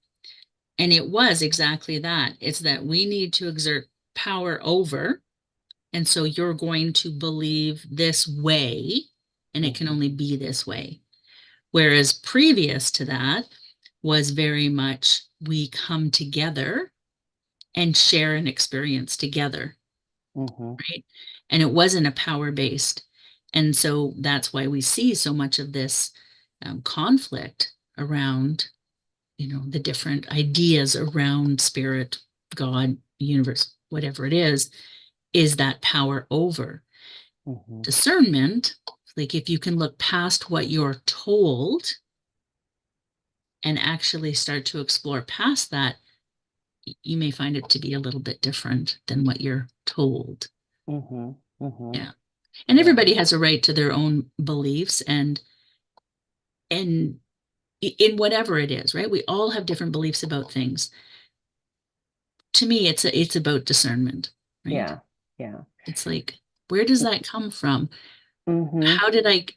and it was exactly that. It's that we need to exert power over, and so you're going to believe this way, and it can Mhm. only be this way. Whereas previous to that was very much we come together and share an experience together, Mhm. right? And it wasn't a power based. And so that's why we see so much of this conflict around, the different ideas around spirit, God, universe, whatever it is that power over Mhm. discernment. Like if you can look past what you're told and actually start to explore past that, you may find it to be a little bit different than what you're told. Mhm. Mhm. Yeah. And Yeah. everybody has a right to their own beliefs and in whatever it is, right? We all have different beliefs about things. To me, it's about discernment, right? Yeah. Yeah. It's like, where does that come from? Mm-hmm.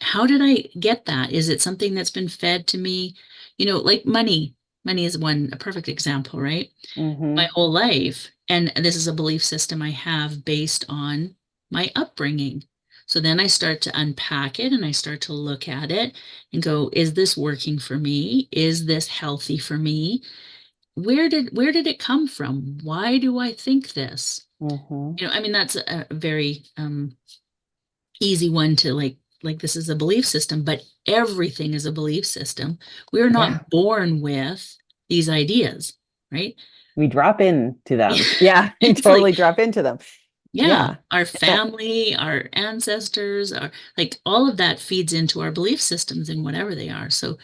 How did I get that? Is it something that's been fed to me? You know, like money. Money is a perfect example, right? My Mm-hmm. whole life. And this is a belief system I have based on my upbringing. So then I start to unpack it and I start to look at it and go, is this working for me? Is this healthy for me? Where did it come from? Why do I think this? Mm-hmm. You know, I mean, that's a very easy one to like this is a belief system, but everything is a belief system. We're Yeah. not born with these ideas, right? We drop into them. Yeah, we It's like, totally drop into them. yeah, Yeah. our Uh, family, our ancestors, our like all of that feeds into our belief systems and whatever they are. So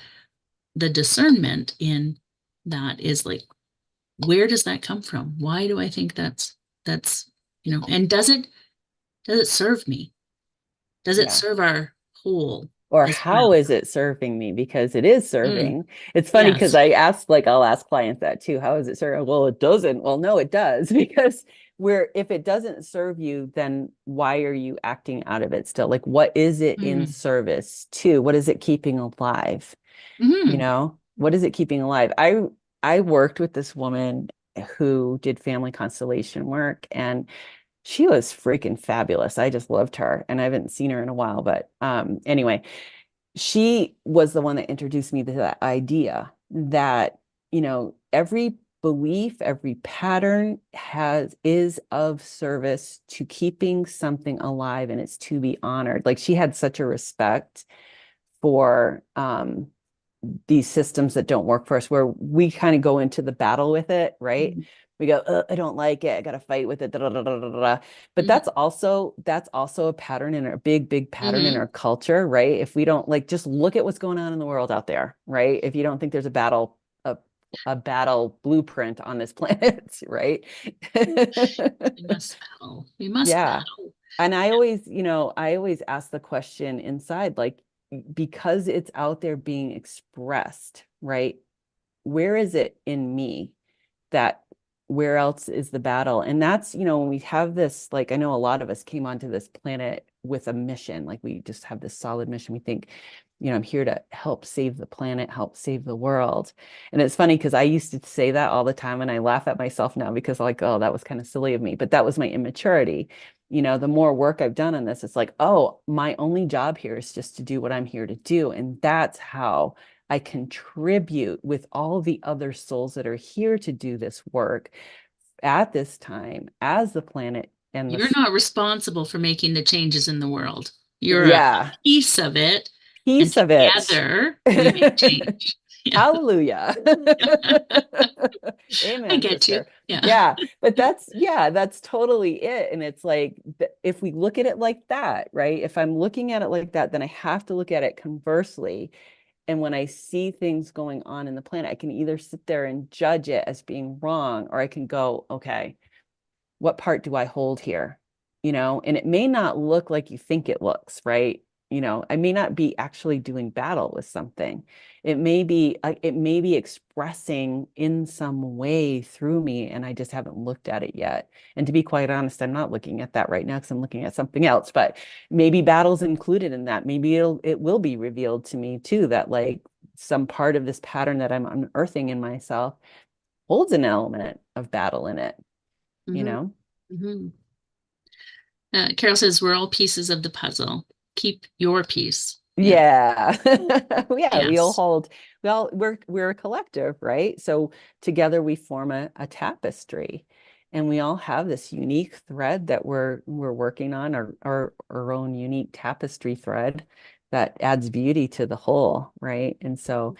the discernment in that is like, where does that come from? Why do I think that's, and does it serve me? Does it yeah. serve our whole Or as how well? is it serving me? Because it is Mm, serving. It's funny because yes. I'll ask clients that too. How is it serving? Well, it doesn't. Well, no, it does because if it doesn't serve you, then why are you acting out of it still? Like, what is it in Mm, service to? What is it keeping alive? mm, What is it keeping alive? I worked with this woman who did family constellation work, and she was freaking fabulous. I just loved her, and I haven't seen her in a while, but anyway, she was the one that introduced me to that idea that, every belief, every pattern is of service to keeping something alive, and it's to be honored. Like, she had such a respect for these systems that don't work for us, where we kind of go into the battle with it, right? mm, We go, I don't like it. I got to fight with it. Da, da, da, da, da, da. But mm, that's also a pattern in our big pattern in mm, our culture, right? If we don't, like, just look at what's going on in the world out there, right? If you don't think there's a battle blueprint on this planet, right? we must battle. We must Yeah. battle. And I always ask the question inside, like, because it's out there being expressed, right? Where is it in me that where else is the battle? And that's, when we have this, like, I know a lot of us came onto this planet with a mission, like we just have this solid mission. We think, I'm here to help save the planet, help save the world. And it's funny because I used to say that all the time, and I laugh at myself now because, like, oh, that was kind of silly of me, but that was my immaturity. The more work I've done on this, it's like, oh, my only job here is just to do what I'm here to do. And that's how I contribute with all the other souls that are here to do this work at this time as the planet and You're not responsible for making the changes in the world. You're a yeah, piece of it, and piece of it. together we make change. Yeah, Hallelujah. I Amen, get you. sister. Yeah. That's totally it. And it's like, if we look at it like that, right? If I'm looking at it like that, then I have to look at it conversely. And when I see things going on in the planet, I can either sit there and judge it as being wrong, or I can go, okay, what part do I hold here? And it may not look like you think it looks, right? I may not be actually doing battle with something. It may be expressing in some way through me, and I just haven't looked at it yet. And to be quite honest, I'm not looking at that right now because I'm looking at something else. But maybe battle's included in that. Maybe it will be revealed to me too, that, like, some part of this pattern that I'm unearthing in myself holds an element of battle in it, you Hmm. know? Hmm. Carol says we're all pieces of the puzzle. Keep your piece. Yeah. Yeah. Yeah, Yes. we're a collective, right? So together we form a tapestry, and we all have this unique thread that we're working on, our own unique tapestry thread that adds beauty to the whole, right? And so,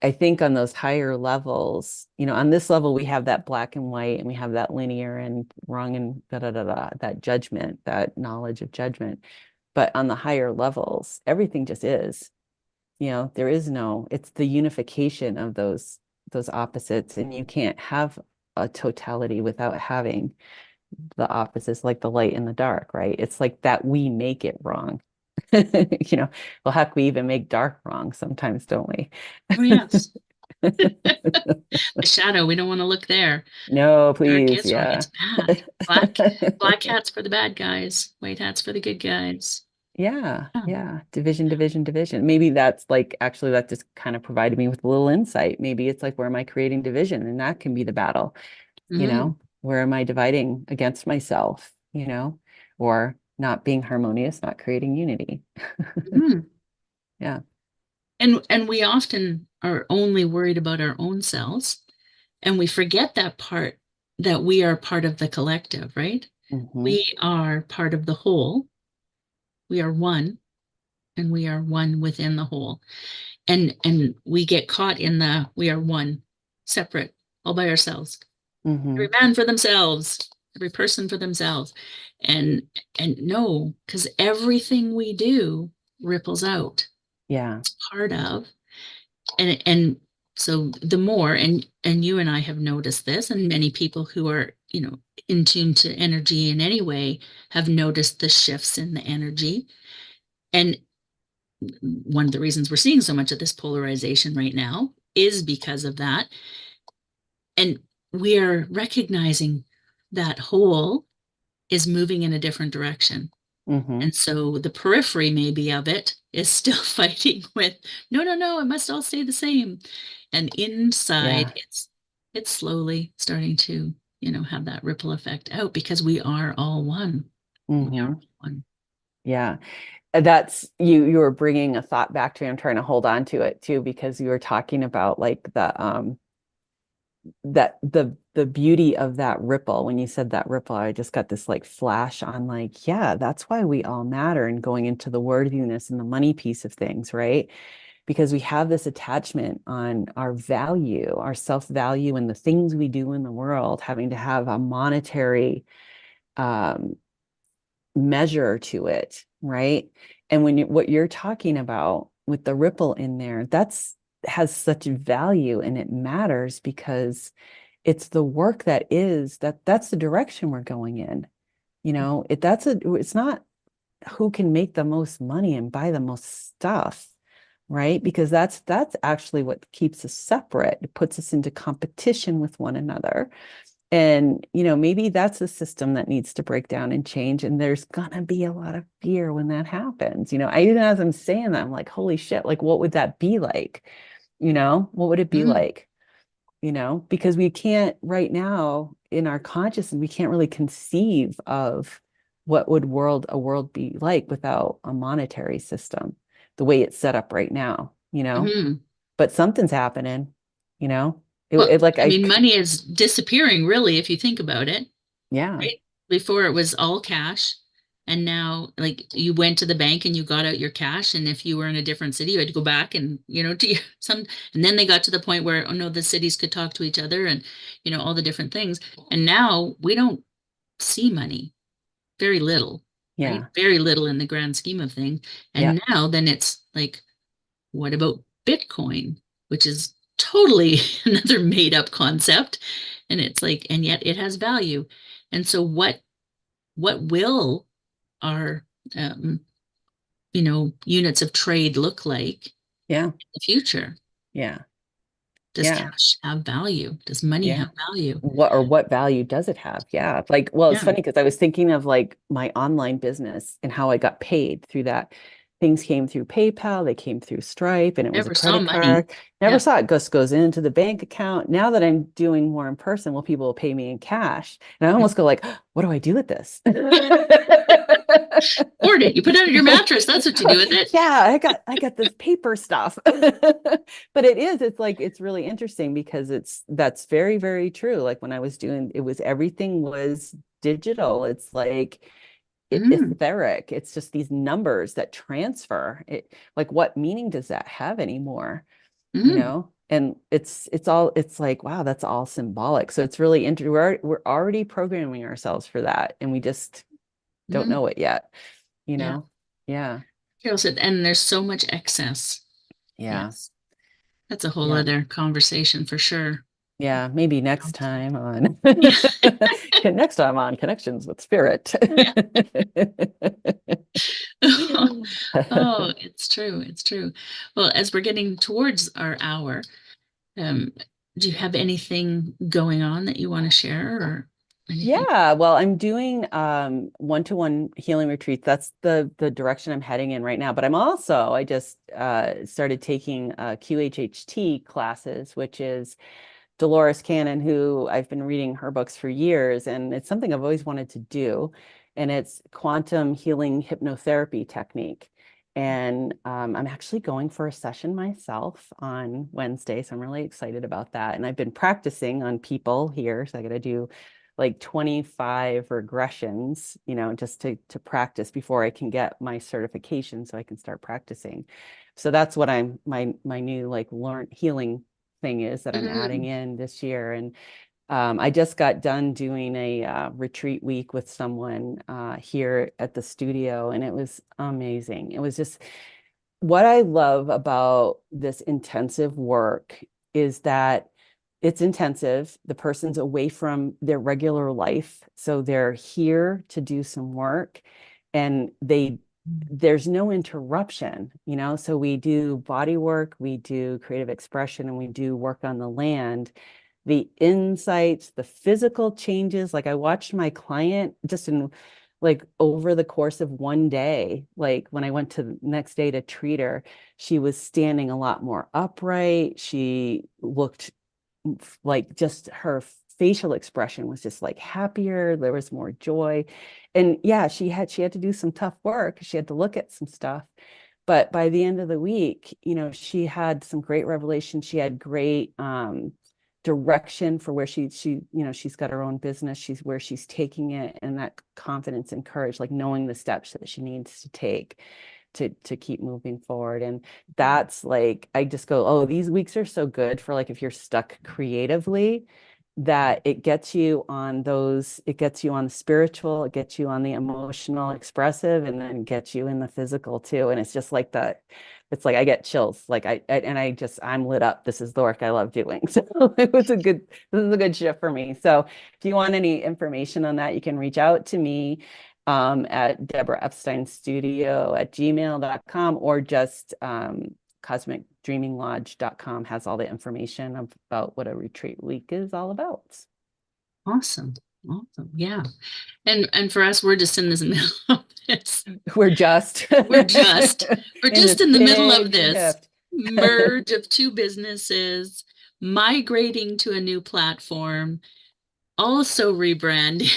I think on those higher levels, on this level, we have that black and white, and we have that linear and wrong and da da da da, that judgment, that knowledge of judgment. But on the higher levels, everything just is. There is no, it's the unification of those opposites, and you can't have a totality without having the opposites, like the light and the dark, right? It's like that we make it wrong. Well, heck, we even make dark wrong sometimes, don't we? Oh, yes. The shadow, we don't want to look there. No, Dark please. is wrong. Yeah. It's bad. Black hats for the bad guys, white hats for the good guys. Yeah. Yeah. Yeah. Division, division, division. Maybe that's like actually that just kind of provided me with a little insight. Maybe it's like, where am I creating division? And that can be the battle, Mm-hmm. where am I dividing against myself, or not being harmonious, not creating unity. Mm-hmm. Yeah. And we often are only worried about our own selves, and we forget that part that we are part of the collective, right? Hmm. We are part of the whole. We are one, and we are one within the whole. And we get caught in the we are one, separate, all by ourselves. Every Hmm. man for themselves, every person for themselves. And and no, because everything we do ripples out. Yeah. It's part of. And so the more, and you and I have noticed this, and many people who are, in tune to energy in any way have noticed the shifts in the energy. And one of the reasons we're seeing so much of this polarization right now is because of that. And we are recognizing that whole is moving in a different direction. Hmm. And so the periphery, maybe, of it is still fighting with, no, no, no, it must all stay the same. And inside, Yeah. it's slowly starting to, have that ripple effect out because we are all one. We are Hmm. one. Yeah. That's you were bringing a thought back to me. I'm trying to hold on to it too, because you were talking about like the beauty of that ripple. When you said that ripple, I just got this like flash on like, yeah, that's why we all matter, and going into the worthiness and the money piece of things, right? Because we have this attachment on our value, our self-value, and the things we do in the world having to have a monetary um measure to it, right? And what you're talking about with the ripple in there, that's has such value, and it matters because it's the work that's the direction we're going in. It's not who can make the most money and buy the most stuff, right? Because that's actually what keeps us separate. It puts us into competition with one another. And, maybe that's a system that needs to break down and change. And there's gonna be a lot of fear when that happens. I even as I'm saying that, I'm like, holy shit, like what would that be like? What would it be Mm, like? Because we can't right now in our consciousness, we can't really conceive of what would a world be like without a monetary system, the way it's set up right now. mhm. But something's happening, you know. Well, Like I mean, money is disappearing, really, if you think about it, yeah, right? Before it was all cash. And now, like, you went to the bank and you got out your cash. And if you were in a different city, you had to go back and, to and then they got to the point where, oh no, the cities could talk to each other and, all the different things. And now we don't see money, very little, right? yeah, Very little in the grand scheme of things. yeah, And now then it's like, what about Bitcoin, which is totally another made up concept? And it's like, and yet it has value. And so what will our units of trade look like in yeah, the future? yeah, Does yeah. cash have value? Does money Yeah. have value? What value does it have? Yeah. Like, well, it's Yeah, funny because I was thinking of like my online business and how I got paid through that. Things came through PayPal, they came through Stripe, and it was a never saw credit money. card. Never Yeah. saw it. Just goes into the bank account. Now that I'm doing more in person, well, people will pay me in cash. And I almost go like, what do I do with this? Hoard it. You put it under your mattress. That's what you do with it. Yeah, I got this paper stuff. But it's like it's really interesting because that's very, very true. Like when I was doing everything was digital. It's like Mm, etheric. It's just these numbers that transfer. Like what meaning does that have anymore? mm, And it's like, wow, that's all symbolic. So it's really interesting. We're already programming ourselves for that, and we just don't mm. know it yet, you Yeah. know? Yeah. Carol said, and there's so much excess. Yeah. Yes. That's a whole Yeah. other conversation for sure. Yeah, maybe next time on Yeah. next time on Connections with Spirit. Yeah. Oh, it's true. It's true. Well, as we're getting towards our hour, um, do you have anything going on that you want to share or anything? Yeah, well, I'm doing one-to-one healing retreats. That's the direction I'm heading in right now. But I just started taking QHHT classes, which is Dolores Cannon, who I've been reading her books for years, and it's something I've always wanted to do. And it's quantum healing hypnotherapy technique. And I'm actually going for a session myself on Wednesday, so I'm really excited about that. And I've been practicing on people here, so I got to do like 25 regressions, just to practice before I can get my certification, so I can start practicing. So that's what my new like learn healing thing is that I'm adding Mhm. in this year. And I just got done doing a retreat week with someone here at the studio, and it was amazing. It was just what I love about this intensive work is that it's intensive. The person's away from their regular life, so they're here to do some work, and there's no interruption, So we do body work, we do creative expression, and we do work on the land. The insights, the physical changes. Like I watched my client just in like over the course of one day, like when I went to the next day to treat her, she was standing a lot more upright. She looked like just her facial expression was just like happier. There was more joy. And yeah, she had to do some tough work. She had to look at some stuff. But by the end of the week, she had some great revelation. She had great direction for where she's got her own business. She's where she's taking it, and that confidence and courage, like knowing the steps that she needs to take to keep moving forward. And that's like I just go, oh, these weeks are so good for like if you're stuck creatively, that it gets you on the spiritual, it gets you on the emotional, expressive, and then gets you in the physical too. And it's just like it's like I get chills. Like I'm lit up. This is the work I love doing. So this is a good shift for me. So if you want any information on that, you can reach out to me at Deborah Epstein Studio at gmail.com, or just cosmicdreaminglodge.com has all the information about what a retreat week is all about. Awesome. Awesome. Yeah. And for us, we're just in this middle of this. We're just We're just we're in just this in the middle of big this shift. merge of two businesses, migrating to a new platform, also rebranding.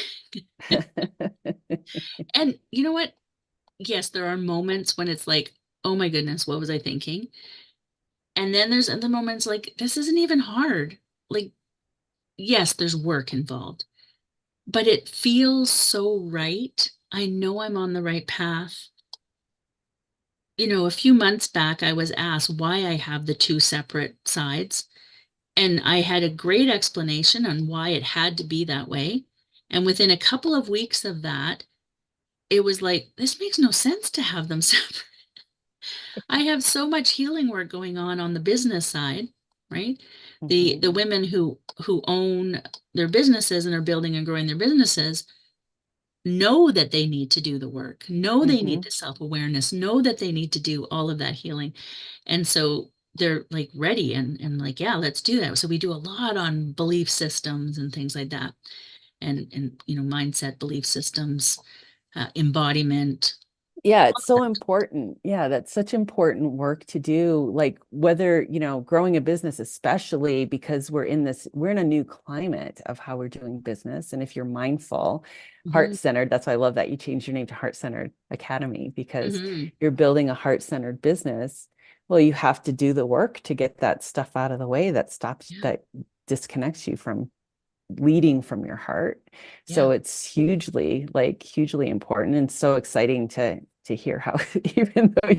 And you know what? Yes, there are moments when it's like, oh my goodness, what was I thinking? And then there's other moments like, this isn't even hard. Like, yes, there's work involved, but it feels so right. I know I'm on the right path. A few months back, I was asked why I have the two separate sides, and I had a great explanation on why it had to be that way. And within a couple of weeks of that, it was like, this makes no sense to have them separate. I have so much healing work going on the business side, right? The Mhm, women who own their businesses and are building and growing their businesses know that they need to do the work, know they need mhm. the self-awareness, know that they need to do all of that healing. And so they're like ready and like, yeah, let's do that. So we do a lot on belief systems and things like that. And mindset, belief systems, embodiment. Yeah, it's so important. Yeah, that's such important work to do. Like whether, growing a business, especially because we're in a new climate of how we're doing business. And if you're mindful, Mhm, heart-centered, that's why I love that you changed your name to Heart-Centered Academy, because mhm. you're building a heart-centered business. Well, you have to do the work to get that stuff out of the way Yeah, that disconnects you from leading from your heart. yeah. So it's hugely important, and so exciting to hear how even though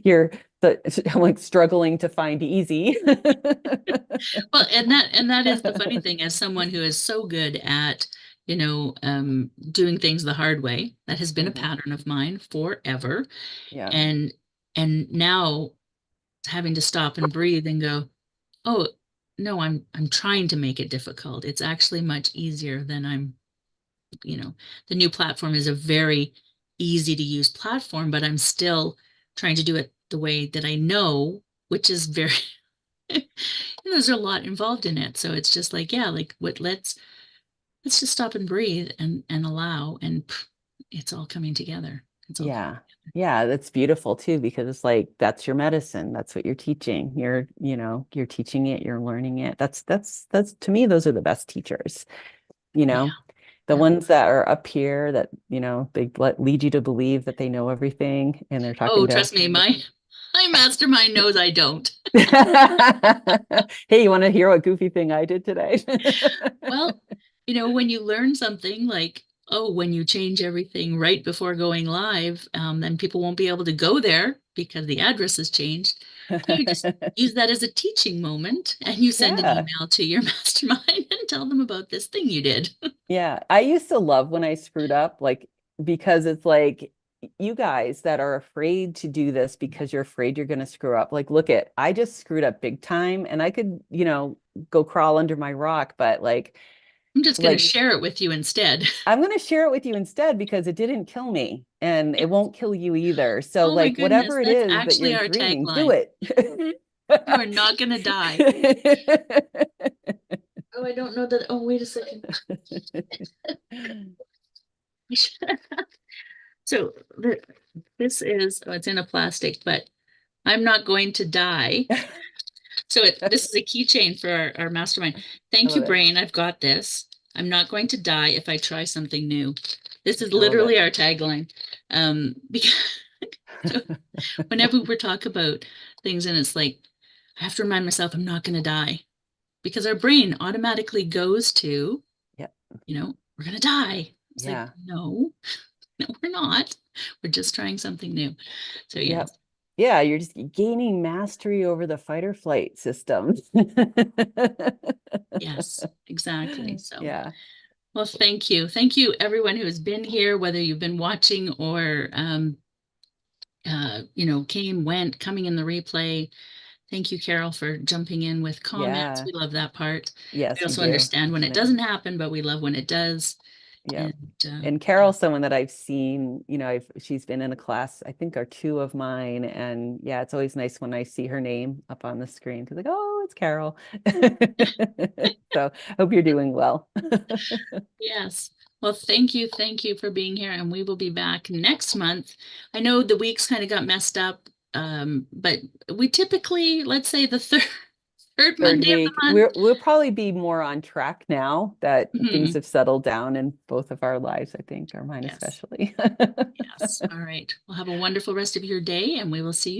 you're I'm like struggling to find easy. Well, and that is the funny thing, as someone who is so good at, doing things the hard way, that has been a Mhm. pattern of mine forever. Yeah. And now having to stop and breathe and go, oh, no, I'm trying to make it difficult. It's actually much easier than you know, the new platform is a very easy to use platform, but I'm still trying to do it the way that I know, which is very, there's a lot involved in it. So it's just like, yeah, like what let's just stop and breathe and allow and it's all coming together. It's all coming Yeah. Yeah, that's beautiful too, because it's like that's your medicine. That's what you're teaching. You're teaching it, you're learning it. That's to me, those are the best teachers, you yeah. know, the Yeah. ones that are up here that, they lead you to believe that they know everything and they're Oh, talking to trust me, my mastermind knows I don't. Hey, you want to hear what goofy thing I did today? Well, when you learn something like, oh, when you change everything right before going live, then people won't be able to go there because the address has changed. You just use that as a teaching moment and you send an Yeah. email to your mastermind and tell them about this thing you did. Yeah, I used to love when I screwed up, like, because it's like you guys that are afraid to do this because you're afraid you're going to screw up. Like, look at, I just screwed up big time and I could, go crawl under my rock, but I'm just going to like share it with you instead. I'm going to share it with you instead because it didn't kill me and it Yes. won't kill you either. So Oh my like goodness, whatever it that's is that actually you're our dreaming, do tagline. it. You are not going to die. Oh, I don't know that. Oh, wait a second. So this is, oh, it's in a plastic, but I'm not going to die. So this is a keychain for our mastermind. I Thank you, love it. brain. I've got this. I'm not going to die if I try something new. This is I love literally it. our tagline. Because so whenever we talk about things, and it's like, I have to remind myself I'm not going to die because our brain automatically goes to, Yeah. we're going to die. It's like, Yeah. no, no, we're not. We're just trying something new. So Yep. yes, Yeah, you're just gaining mastery over the fight or flight system. yes, exactly. So. Yeah. Well, thank you. Thank you, everyone who has been here, whether you've been watching or, came, went, coming in the replay. Thank you, Carol, for jumping in with comments. Yeah. We love that part. We Yes, we also do. understand when it Definitely. doesn't happen, but we love when it does. Yeah. And And yeah, Carol's someone that I've seen, she's been in a class, I think, or two of mine. And yeah, it's always nice when I see her name up on the screen because like, oh, it's Carol. So hope you're doing well. yes. Well, thank you for being here, and we will be back next month. I know the weeks kind of got messed up, but we typically, let's say the third Third Monday of the week. month. We'll probably be more on track now that things Mhm. have settled down in both of our lives, I think, or mine Yes. especially. Yes. All right. Well, have a wonderful rest of your day, and we will see you.